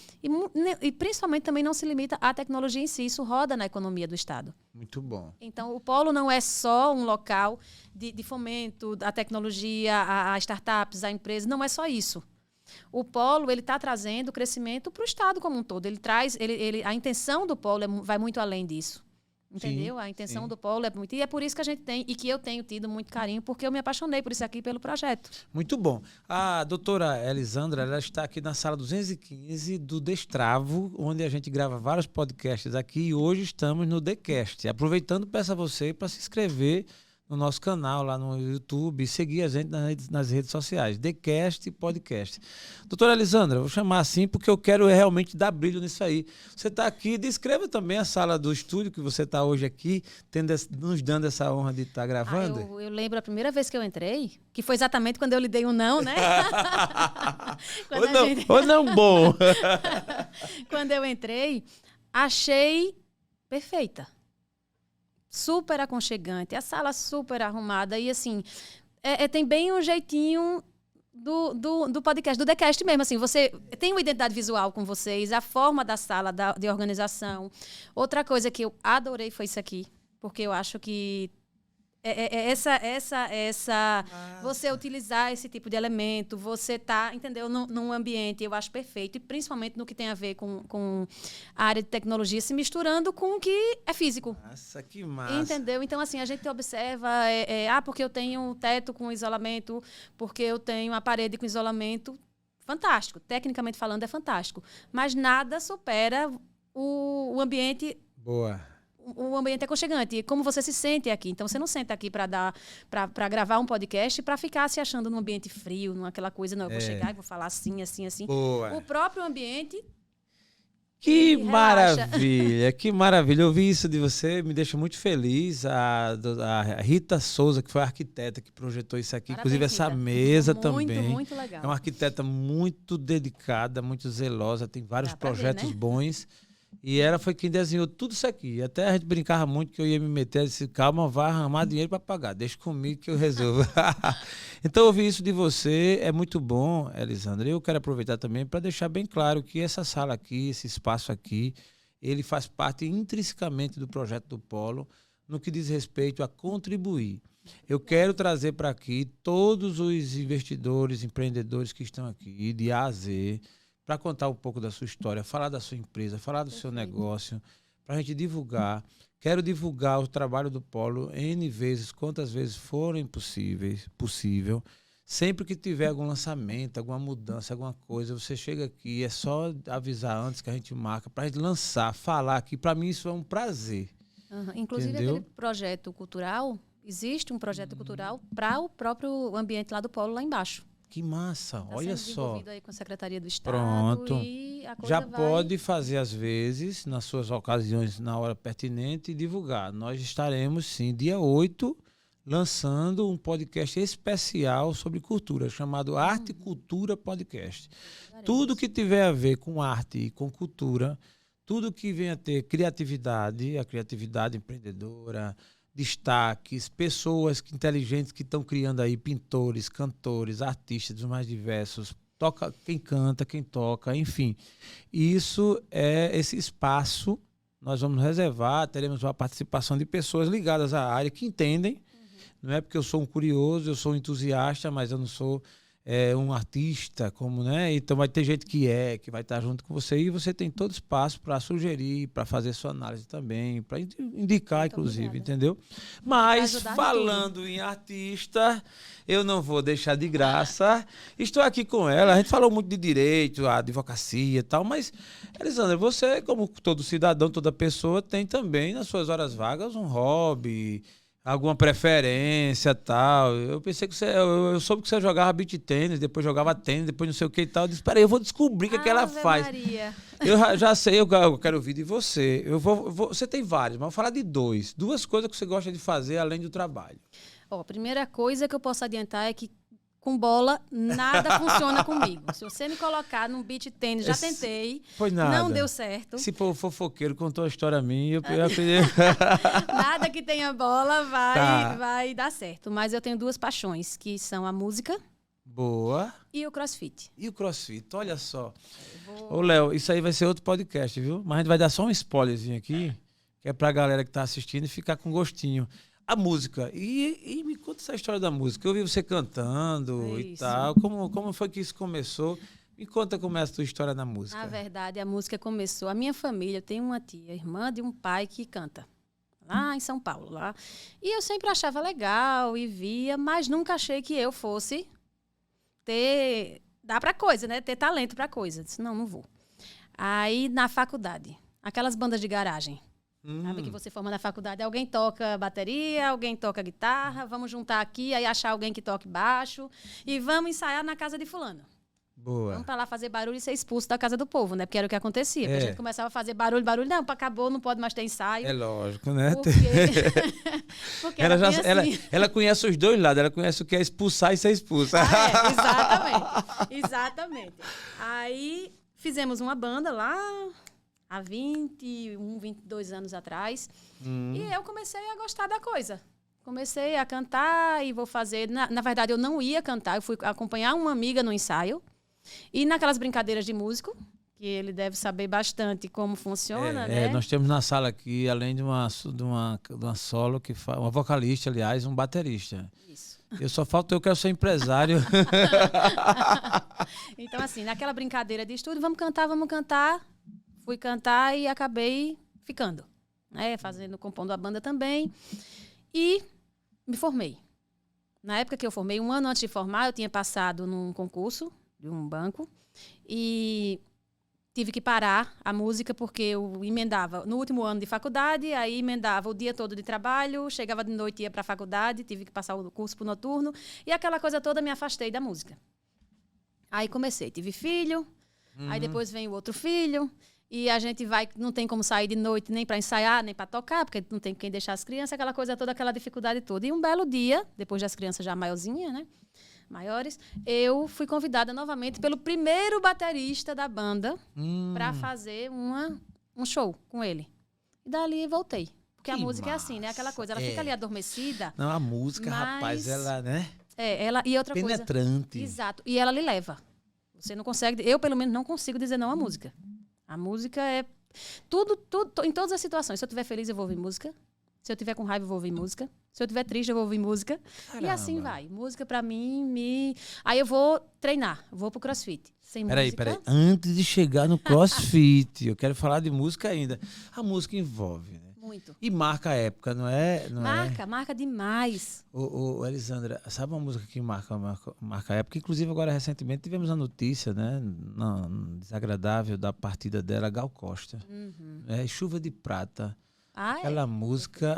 S2: e principalmente também não se limita à tecnologia em si. Isso roda na economia do Estado.
S1: Muito bom.
S2: Então, o polo não é só um local de fomento à tecnologia, a startups, a empresas. Não é só isso. O polo ele está trazendo crescimento para o Estado como um todo. A intenção do polo vai muito além disso. Entendeu? A intenção do polo é muito... E é por isso que a gente tem, e que eu tenho tido muito carinho, porque eu me apaixonei por isso aqui, pelo projeto.
S1: Muito bom. A doutora Elisandra, ela está aqui na sala 215 do Destravo, onde a gente grava vários podcasts aqui, e hoje estamos no TheCast. Aproveitando, peço a você para se inscrever no nosso canal lá no YouTube e seguir a gente nas redes sociais, TheCast Podcast. Doutora Elisandra, vou chamar assim porque eu quero realmente dar brilho nisso aí. Você está aqui, descreva também a sala do estúdio que você está hoje aqui, nos dando essa honra de estar gravando.
S2: Eu lembro a primeira vez que eu entrei, que foi exatamente quando eu lhe dei um não, né?
S1: Ou não bom.
S2: Quando eu entrei, achei perfeita. Super aconchegante, a sala super arrumada e assim, tem bem um jeitinho do podcast, do TheCast mesmo, assim, você tem uma identidade visual com vocês, a forma da sala, de organização. Outra coisa que eu adorei foi isso aqui, porque eu acho que você utilizar esse tipo de elemento, você tá, entendeu, num ambiente, eu acho perfeito, e principalmente no que tem a ver com a área de tecnologia, se misturando com o que é físico.
S1: Nossa, que massa.
S2: Entendeu? Então, assim, a gente observa, porque eu tenho um teto com isolamento, porque eu tenho uma parede com isolamento, fantástico, tecnicamente falando é fantástico, mas nada supera o ambiente...
S1: Boa.
S2: O ambiente é aconchegante. Como você se sente aqui? Então, você não senta aqui para gravar um podcast para ficar se achando num ambiente frio, numa aquela coisa, não, eu vou chegar e vou falar assim, assim, assim.
S1: Boa.
S2: O próprio ambiente...
S1: Que maravilha, que maravilha. Eu ouvi isso de você, me deixa muito feliz. A Rita Souza, que foi a arquiteta que projetou isso aqui,
S2: parabéns,
S1: inclusive essa
S2: Rita.
S1: mesa
S2: muito,
S1: também.
S2: Muito legal.
S1: É uma arquiteta muito dedicada, muito zelosa, tem vários projetos bons. E ela foi quem desenhou tudo isso aqui. Até a gente brincava muito que eu ia me meter, eu disse, calma, vai arrumar dinheiro para pagar, deixa comigo que eu resolvo. Então, ouvir isso de você é muito bom, Elisandra. Eu quero aproveitar também para deixar bem claro que essa sala aqui, esse espaço aqui, ele faz parte intrinsecamente do projeto do Polo, no que diz respeito a contribuir. Eu quero trazer para aqui todos os investidores, empreendedores que estão aqui, de A a Z, para contar um pouco da sua história, falar da sua empresa, falar do seu negócio, para a gente divulgar. Quero divulgar o trabalho do Polo N vezes, quantas vezes forem possível. Sempre que tiver algum lançamento, alguma mudança, alguma coisa, você chega aqui, é só avisar antes que a gente marca, para a gente lançar, falar aqui. Para mim isso é um prazer.
S2: Inclusive,
S1: entendeu?
S2: aquele projeto cultural, existe um projeto cultural para o próprio ambiente lá do Polo, lá embaixo.
S1: Que massa, olha só.
S2: Desenvolvido aí com a Secretaria do Estado.
S1: Pronto.
S2: E a coisa
S1: já
S2: vai...
S1: pode fazer, às vezes, nas suas ocasiões, na hora pertinente, e divulgar. Nós estaremos, sim, dia 8, lançando um podcast especial sobre cultura, chamado Arte e Cultura Podcast. Tudo que tiver a ver com arte e com cultura, tudo que venha a ter criatividade, a criatividade empreendedora, destaques, pessoas inteligentes que estão criando aí pintores, cantores, artistas dos mais diversos, toca quem canta, quem toca, enfim. Isso é esse espaço, nós vamos reservar, teremos uma participação de pessoas ligadas à área que entendem. Não é porque eu sou um curioso, eu sou um entusiasta, mas eu não sou um artista, como, né? Então vai ter gente que vai estar junto com você, e você tem todo espaço para sugerir, para fazer sua análise também, para indicar, muito inclusive, obrigada. Entendeu? Mas falando em artista, eu não vou deixar de graça. Estou aqui com ela, a gente falou muito de direito, a advocacia e tal, mas, Elisandra, você, como todo cidadão, toda pessoa, tem também nas suas horas vagas um hobby, alguma preferência, tal. Eu pensei que eu soube que você jogava beach tênis, depois jogava tênis, depois não sei o que e tal. Eu disse, peraí, eu vou descobrir o que ela faz.
S2: Maria.
S1: Eu já sei, eu quero ouvir de você. Você tem vários, mas vou falar de duas coisas que você gosta de fazer além do trabalho.
S2: A primeira coisa que eu posso adiantar é que com bola, nada funciona comigo. Se você me colocar num beach tênis, já tentei,
S1: foi nada.
S2: Não deu certo.
S1: Se for fofoqueiro, contou a história a mim, eu acredito.
S2: Nada que tenha bola vai dar certo. Mas eu tenho duas paixões, que são a música.
S1: Boa.
S2: E o crossfit.
S1: E o crossfit, olha só. Ô, Léo, isso aí vai ser outro podcast, viu? Mas a gente vai dar só um spoilerzinho aqui, que é pra galera que tá assistindo e ficar com gostinho. A música. E me conta essa história da música. Eu vi você cantando e tal. Como foi que isso começou? Me conta como é a tua história na música.
S2: Na verdade, a música começou... A minha família tem uma tia, irmã de um pai que canta. Lá em São Paulo. Lá. E eu sempre achava legal e via, mas nunca achei que eu fosse dar pra coisa, né? Ter talento pra coisa. Disse, não vou. Aí, na faculdade, aquelas bandas de garagem. Sabe que você forma na faculdade, alguém toca bateria, alguém toca guitarra, vamos juntar aqui, aí achar alguém que toque baixo e vamos ensaiar na casa de fulano.
S1: Boa.
S2: Vamos pra lá fazer barulho e ser expulso da casa do povo, né? Porque era o que acontecia. A gente começava a fazer barulho, não, acabou, não pode mais ter ensaio.
S1: É lógico, né?
S2: Porque
S1: ela conhece os dois lados, ela conhece o que é expulsar e ser expulsa.
S2: Exatamente. Aí fizemos uma banda lá... há 21, 22 anos atrás. E eu comecei a gostar da coisa. Comecei a cantar e vou fazer... Na verdade, eu não ia cantar. Eu fui acompanhar uma amiga no ensaio. E naquelas brincadeiras de músico, que ele deve saber bastante como funciona, né?
S1: Nós temos na sala aqui, além de uma solo, uma vocalista, aliás, um baterista.
S2: Isso.
S1: Só falta eu quero ser empresário.
S2: Então, assim, naquela brincadeira de estúdio, vamos cantar... Fui cantar e acabei ficando, né? Compondo a banda também. E me formei. Na época que eu formei, um ano antes de formar, eu tinha passado num concurso de um banco e tive que parar a música porque eu emendava no último ano de faculdade, aí emendava o dia todo de trabalho, chegava de noite e ia para a faculdade, tive que passar o curso pro noturno e aquela coisa toda me afastei da música. Aí comecei, tive filho, aí depois vem o outro filho... E a gente não tem como sair de noite nem para ensaiar, nem para tocar, porque não tem quem deixar as crianças, aquela coisa toda, aquela dificuldade toda. E um belo dia, depois das crianças já maiorzinhas, né? Maiores, eu fui convidada novamente pelo primeiro baterista da banda para fazer um show com ele. E dali voltei. Porque a música é assim, né? Aquela coisa, ela fica ali adormecida.
S1: Não, a música, rapaz, ela, né?
S2: E outra
S1: penetrante.
S2: Coisa. Exato. E ela lhe leva. Você não consegue, eu pelo menos não consigo dizer não à música. A música é tudo, em todas as situações. Se eu estiver feliz, eu vou ouvir música. Se eu tiver com raiva, eu vou ouvir música. Se eu tiver triste, eu vou ouvir música.
S1: Caramba.
S2: E assim vai. Música, pra mim, Aí eu vou treinar. Vou pro CrossFit. Sem música.
S1: Peraí. Antes de chegar no CrossFit, eu quero falar de música ainda. A música envolve, né?
S2: Muito.
S1: E marca a época, não é?
S2: Marca demais.
S1: Ô, Elisandra, sabe uma música que marca a época? Inclusive, agora, recentemente, tivemos a notícia, né? Desagradável da partida dela, Gal Costa. Chuva de Prata. Aquela música,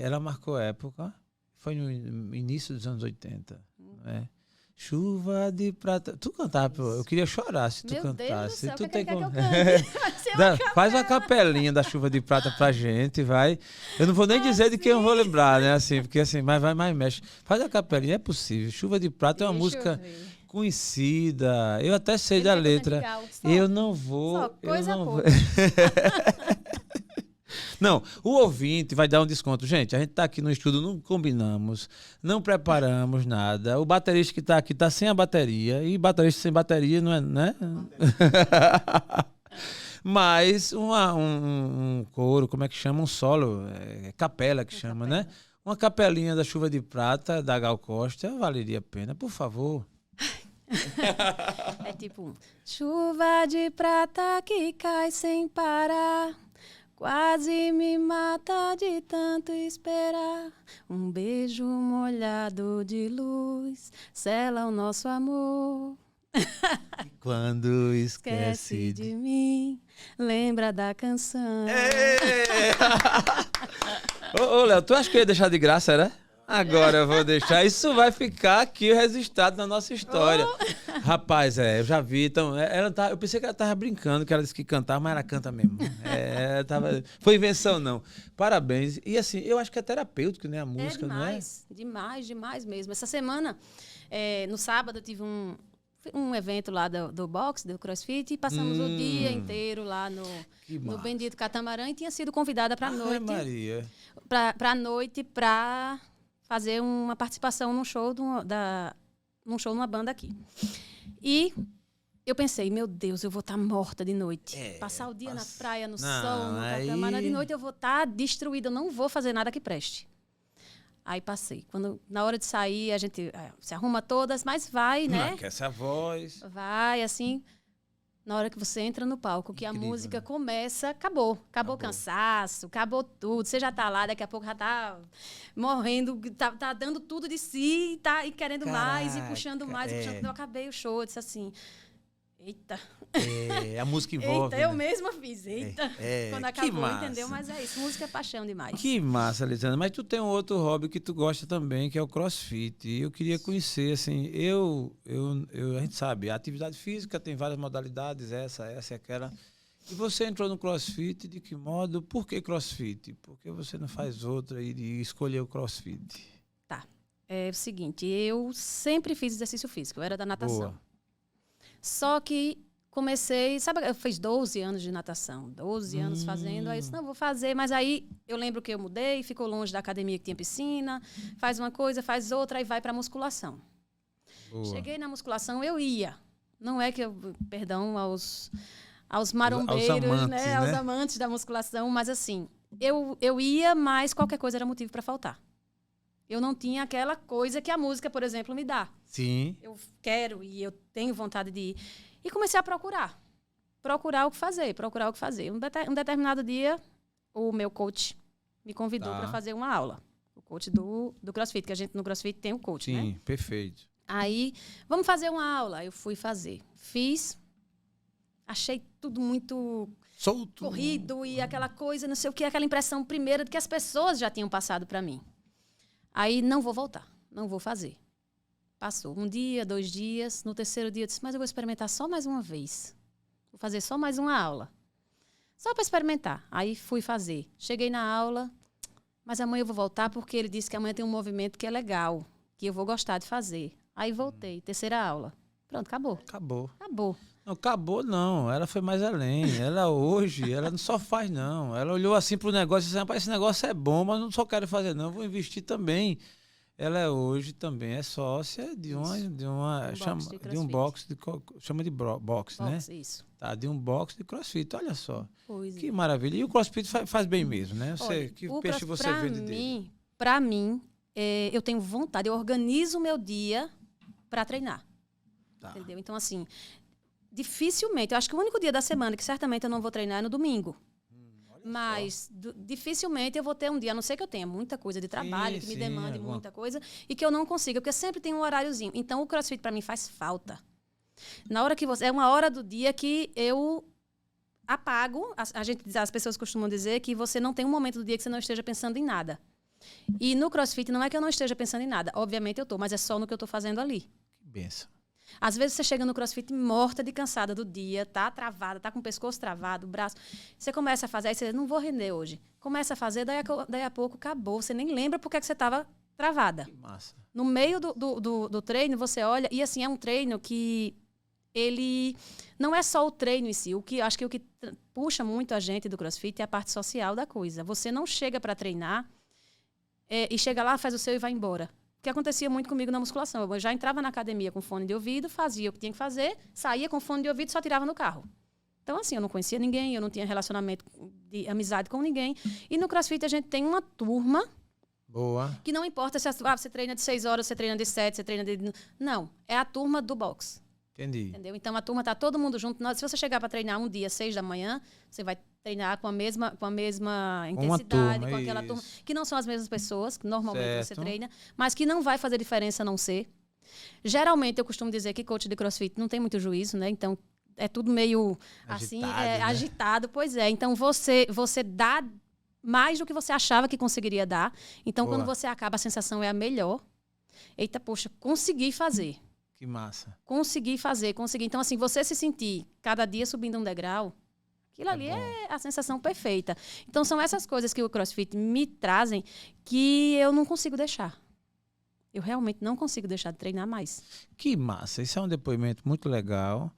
S1: ela marcou a época. Foi no início dos anos 80. Né? Chuva de Prata. Tu cantava, eu queria chorar se tu cantasse.
S2: Meu Deus do céu,
S1: tu tem
S2: que eu cante?
S1: Faz uma capelinha da Chuva de Prata pra gente, vai. Eu não vou nem dizer de quem eu vou lembrar, né? Assim, porque assim, mas mexe. Faz a capelinha, é possível. Chuva de Prata é uma música conhecida. Eu até sei da letra. Eu não vou.
S2: Só coisa boa.
S1: Não, o ouvinte vai dar um desconto. Gente, a gente tá aqui no estúdio, não combinamos, não preparamos nada. O baterista que tá aqui tá sem a bateria. E baterista sem bateria não é, né? Mas um coro, como é que chama? Um solo, capela que chama, né? Uma capelinha da Chuva de Prata, da Gal Costa, valeria a pena, por favor.
S2: É tipo, chuva de prata que cai sem parar, quase me mata de tanto esperar. Um beijo molhado de luz sela o nosso amor.
S1: E quando esquece
S2: de mim, lembra da canção.
S1: Ô, Léo, tu acha que eu ia deixar de graça, né? Agora eu vou deixar. Isso vai ficar aqui registrado na nossa história. Rapaz, eu já vi. Então, eu pensei que ela tava brincando, que ela disse que cantava, mas ela canta mesmo. Foi invenção, não. Parabéns. E assim, eu acho que é terapêutico, né? A música, não é?
S2: Demais mesmo. Essa semana, no sábado, eu tive um evento lá do boxe, do CrossFit, e passamos o dia inteiro lá no Bendito Catamarã, e tinha sido convidada para a noite.
S1: Maria.
S2: Para noite, para fazer uma participação num show numa banda aqui. E eu pensei, meu Deus, eu vou estar morta de noite. Passar o dia na praia, no sol, no catamarã, de noite eu vou estar destruída, eu não vou fazer nada que preste. Aí passei. Na hora de sair, a gente se arruma todas, mas vai, né?
S1: Aquece a voz.
S2: Vai, assim. Na hora que você entra no palco, que incrível, a música começa, acabou. Acabou o cansaço, acabou tudo. Você já tá lá, daqui a pouco já tá morrendo, tá dando tudo de si, e querendo mais, e puxando mais, e puxando. Eu acabei o show, eu disse assim, eita.
S1: A música envolve.
S2: Eita, eu mesma fiz, eita. Quando acabou, entendeu? Mas é isso, música é paixão demais.
S1: Que massa, Elisandra. Mas tu tem um outro hobby que tu gosta também, que é o CrossFit. E eu queria conhecer, assim, a gente sabe, a atividade física tem várias modalidades, essa e aquela. E você entrou no CrossFit, de que modo? Por que CrossFit? Por que você não faz outra e escolheu o CrossFit?
S2: Tá. É o seguinte, eu sempre fiz exercício físico, eu era da natação.
S1: Boa.
S2: Só que comecei, sabe, eu fiz 12 anos de natação, 12 anos fazendo, aí eu disse, não, vou fazer, mas aí eu lembro que eu mudei, ficou longe da academia que tinha piscina, faz uma coisa, faz outra, e vai para musculação. Boa. Cheguei na musculação, eu ia. Não é que eu, perdão aos marombeiros, aos amantes da musculação, mas assim, eu ia, mas qualquer coisa era motivo para faltar. Eu não tinha aquela coisa que a música, por exemplo, me dá.
S1: Sim.
S2: Eu quero e eu tenho vontade de ir. E comecei a procurar o que fazer. Um determinado dia, o meu coach me convidou para fazer uma aula. O coach do CrossFit, que a gente no CrossFit tem o coach, né?
S1: Sim, perfeito.
S2: Aí, vamos fazer uma aula. Eu fui fazer. Fiz. Achei tudo muito
S1: solto,
S2: corrido e aquela coisa, não sei o que, aquela impressão primeira de que as pessoas já tinham passado para mim. Aí, não vou voltar, não vou fazer. Passou 1 dia, 2 dias, no 3º dia eu disse, mas eu vou experimentar só mais uma vez. Vou fazer só mais uma aula. Só para experimentar. Aí fui fazer. Cheguei na aula, mas amanhã eu vou voltar porque ele disse que amanhã tem um movimento que é legal, que eu vou gostar de fazer. Aí voltei, 3ª aula. Pronto, acabou.
S1: Não, acabou não, ela foi mais além. Ela hoje, ela não só faz não. Ela olhou assim pro negócio e disse, rapaz, esse negócio é bom, mas não só quero fazer não, vou investir também. Ela hoje também é sócia de um box, chama de box, né?
S2: Isso.
S1: Tá, de um box de CrossFit, olha só.
S2: Pois
S1: que maravilha. E o CrossFit faz bem mesmo, né?
S2: Olha,
S1: que peixe você vende dele?
S2: Para mim, eu tenho vontade, eu organizo o meu dia para treinar. Tá. Entendeu? Então, assim, dificilmente, eu acho que o único dia da semana que certamente eu não vou treinar é no domingo. Mas dificilmente eu vou ter um dia, a não ser que eu tenha muita coisa de trabalho, que me demande muita coisa, e que eu não consiga, porque sempre tem um horáriozinho. Então, o CrossFit para mim faz falta. Na hora que é uma hora do dia que eu apago. As pessoas costumam dizer que você não tem um momento do dia que você não esteja pensando em nada. E no CrossFit não é que eu não esteja pensando em nada. Obviamente eu estou, mas é só no que eu estou fazendo ali.
S1: Que benção.
S2: Às vezes você chega no CrossFit morta de cansada do dia, tá travada, tá com o pescoço travado, o braço. Você começa a fazer, aí você não vou render hoje. Começa a fazer, daí a pouco acabou. Você nem lembra porque que você estava travada.
S1: Que massa.
S2: No meio do treino, você olha, e assim, é um treino que ele não é só o treino em si. Acho que o que puxa muito a gente do CrossFit é a parte social da coisa. Você não chega para treinar e chega lá, faz o seu e vai embora. O que acontecia muito comigo na musculação. Eu já entrava na academia com fone de ouvido, fazia o que tinha que fazer, saía com fone de ouvido e só tirava no carro. Então, assim, eu não conhecia ninguém, eu não tinha relacionamento de amizade com ninguém. E no CrossFit a gente tem uma turma.
S1: Boa.
S2: Que não importa se você treina de 6 horas, você treina de 7, você treina de... Não, é a turma do boxe.
S1: Entendi.
S2: Entendeu? Então, a turma tá todo mundo junto. Se você chegar para treinar um dia, 6 da manhã, você vai treinar com a mesma intensidade, com aquela turma, que não são as mesmas pessoas, que normalmente você treina, mas que não vai fazer diferença a não ser. Geralmente, eu costumo dizer que coach de CrossFit não tem muito juízo, né? Então, é tudo meio agitado. Pois é. Então, você dá mais do que você achava que conseguiria dar. Então, quando você acaba, a sensação é a melhor. Eita, poxa, consegui fazer.
S1: Que massa.
S2: Consegui fazer. Então, assim, você se sentir cada dia subindo um degrau, aquilo ali é a sensação perfeita. Então, são essas coisas que o CrossFit me trazem que eu não consigo deixar. Eu realmente não consigo deixar de treinar mais.
S1: Que massa. Isso é um depoimento muito legal.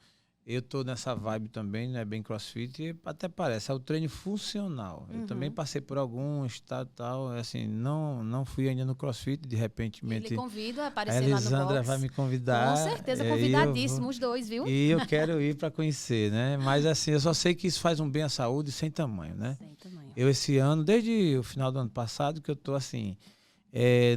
S1: Eu tô nessa vibe também, não é bem CrossFit, e até parece, é o treino funcional. Eu também passei por algum estado tal, assim, não fui ainda no CrossFit, de repente...
S2: Ele convido a aparecer lá no box.
S1: A Elisandra vai me convidar.
S2: Com certeza, convidadíssimo, os dois, viu?
S1: E eu quero ir para conhecer, né? Mas assim, eu só sei que isso faz um bem à saúde sem tamanho, né? Sem tamanho. Eu esse ano, desde o final do ano passado, que eu tô assim...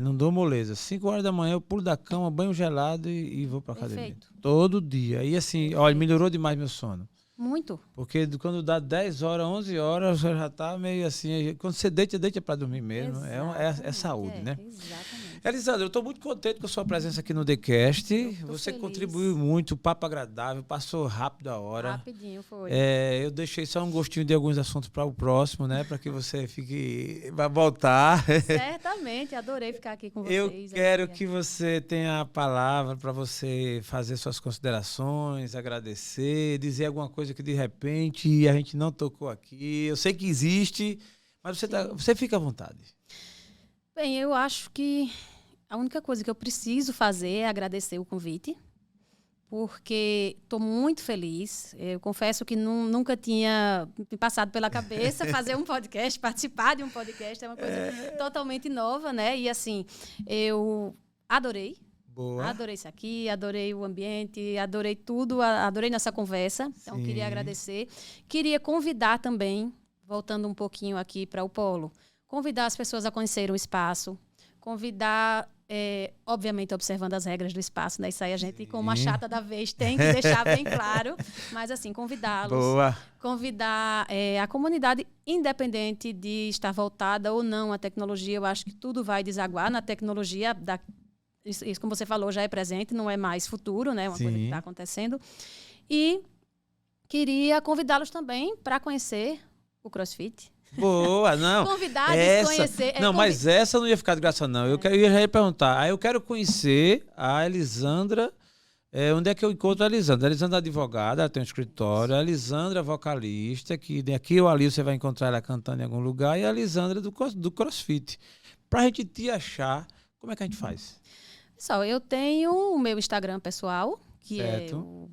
S1: não dou moleza. 5 horas da manhã eu pulo da cama, banho gelado e vou pra academia. Todo dia. E assim, olha, melhorou demais meu sono.
S2: Muito.
S1: Porque quando dá 10 horas, 11 horas, você já tá meio assim. Quando você deita para dormir mesmo. É saúde, né?
S2: Exatamente.
S1: Elisandra, eu estou muito contente com a sua presença aqui no TheCast. Você feliz. Contribuiu muito, papo agradável, passou rápido a hora.
S2: Rapidinho foi.
S1: Eu deixei só um gostinho de alguns assuntos para o próximo, né? Para que você vai voltar.
S2: Certamente, adorei ficar aqui com vocês.
S1: Eu quero que você tenha a palavra para você fazer suas considerações, agradecer, dizer alguma coisa que de repente a gente não tocou aqui. Eu sei que existe, mas você fica à vontade.
S2: Bem, eu acho que a única coisa que eu preciso fazer é agradecer o convite, porque estou muito feliz. Eu confesso que nunca tinha me passado pela cabeça fazer um podcast, participar de um podcast, é uma coisa totalmente nova, né? E assim, eu adorei.
S1: Boa.
S2: Adorei isso aqui, adorei o ambiente, adorei tudo, adorei nossa conversa. Então, queria agradecer. Queria convidar também, voltando um pouquinho aqui para o Polo, convidar as pessoas a conhecerem o espaço, convidar, obviamente, observando as regras do espaço, né? Isso aí a gente, como a chata da vez, tem que deixar bem claro, mas assim, convidá-los, convidar a comunidade, independente de estar voltada ou não à tecnologia. Eu acho que tudo vai desaguar na tecnologia isso, como você falou, já é presente, não é mais futuro, né? Uma coisa que está acontecendo. E queria convidá-los também para conhecer o CrossFit.
S1: Boa, não.
S2: Convidar a conhecer.
S1: Não, mas essa não ia ficar de graça, não. Eu já ia perguntar. Aí eu quero conhecer a Elisandra. Onde é que eu encontro a Elisandra? A Elisandra é advogada, ela tem um escritório. A Elisandra é vocalista, que daqui ou ali você vai encontrar ela cantando em algum lugar. E a Elisandra do CrossFit. Pra gente te achar, como é que a gente faz?
S2: Pessoal, eu tenho o meu Instagram pessoal, que é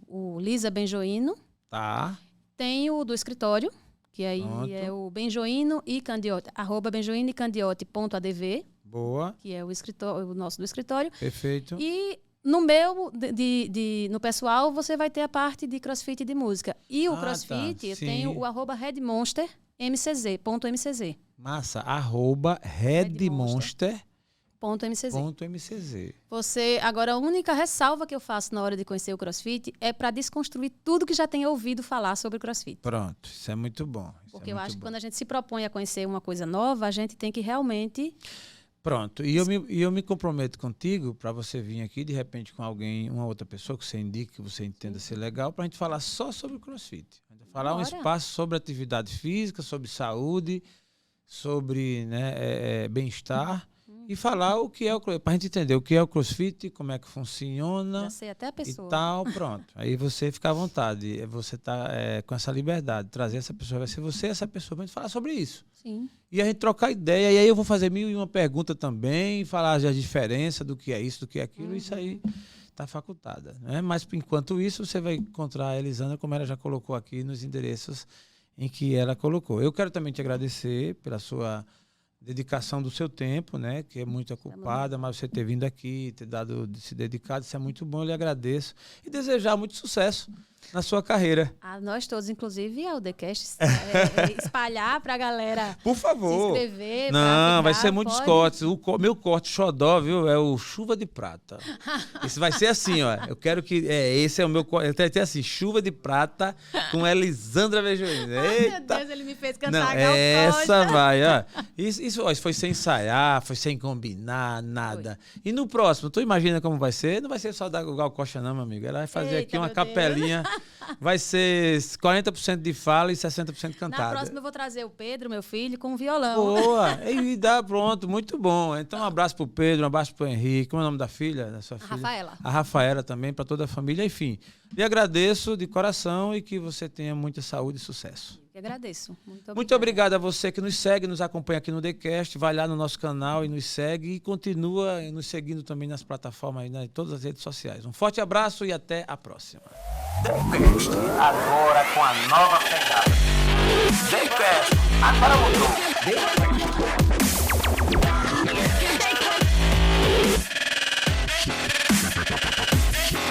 S2: o Lisa Benjoino.
S1: Tá.
S2: Tenho o do escritório, que aí é o Benjoino e Candiote, @benjoinoecandiote.adv.
S1: Boa.
S2: Que é o nosso do escritório.
S1: Perfeito.
S2: E no meu, no pessoal, você vai ter a parte de crossfit e de música. E o crossfit, eu tenho o @redmonster.mcz.
S1: Massa, @redmonster.mcz.
S2: Você, agora, a única ressalva que eu faço na hora de conhecer o CrossFit é para desconstruir tudo que já tem ouvido falar sobre o CrossFit.
S1: Pronto, isso é muito bom.
S2: Porque eu acho que quando a gente se propõe a conhecer uma coisa nova, a gente tem que realmente...
S1: Pronto, e eu me comprometo contigo para você vir aqui, de repente, com alguém, uma outra pessoa que você indique, que você entenda ser legal, para a gente falar só sobre o CrossFit. Falar um espaço sobre atividade física, sobre saúde, sobre bem-estar. E falar o que é o CrossFit, para a gente entender o que é o CrossFit, como é que funciona.
S2: Já sei até a pessoa.
S1: E tal, pronto. Aí você fica à vontade, você está com essa liberdade, trazer essa pessoa, vai ser você essa pessoa para a gente falar sobre isso.
S2: Sim.
S1: E a gente trocar ideia, e aí eu vou fazer 1001 pergunta também, falar a diferença do que é isso, do que é aquilo, isso aí está facultada. Né? Mas, enquanto isso, você vai encontrar a Elisandra, como ela já colocou aqui, nos endereços em que ela colocou. Eu quero também te agradecer pela sua dedicação do seu tempo, né, que é muito ocupada, mas você ter vindo aqui, ter se dedicado, isso é muito bom, eu lhe agradeço. E desejar muito sucesso na sua carreira.
S2: A nós todos, inclusive ao The Cast, espalhar pra galera.
S1: Por favor.
S2: Se inscrever.
S1: Não, vai ser muitos cortes. Meu corte xodó, viu? É o Chuva de Prata. Isso vai ser assim, ó. Eu quero que... esse é o meu corte. Eu quero ter assim, Chuva de Prata com Elisandra Vejoinha.
S2: Ai, meu Deus, ele me fez cantar.
S1: Não, essa vai, ó. Isso foi sem ensaiar, foi sem combinar, nada. Foi. E no próximo, tu imagina como vai ser? Não vai ser só da Gal Costa, não, meu amigo. Ela vai fazer aqui uma capelinha. Vai ser 40% de fala e 60% cantada.
S2: Na próxima eu vou trazer o Pedro, meu filho, com um violão.
S1: Boa! E dá, pronto, muito bom. Então um abraço pro Pedro, um abraço pro Henrique. Como é o nome da filha? Da sua filha?
S2: Rafaela.
S1: A Rafaela também, para toda a família. Enfim, lhe agradeço de coração e que você tenha muita saúde e sucesso.
S2: Eu agradeço.
S1: Muito obrigado a você que nos segue, nos acompanha aqui no TheCast. Vai lá no nosso canal e nos segue. E continua nos seguindo também nas plataformas, em todas as redes sociais. Um forte abraço e até a próxima.
S3: TheCast, agora com a nova pegada. TheCast, agora mudou.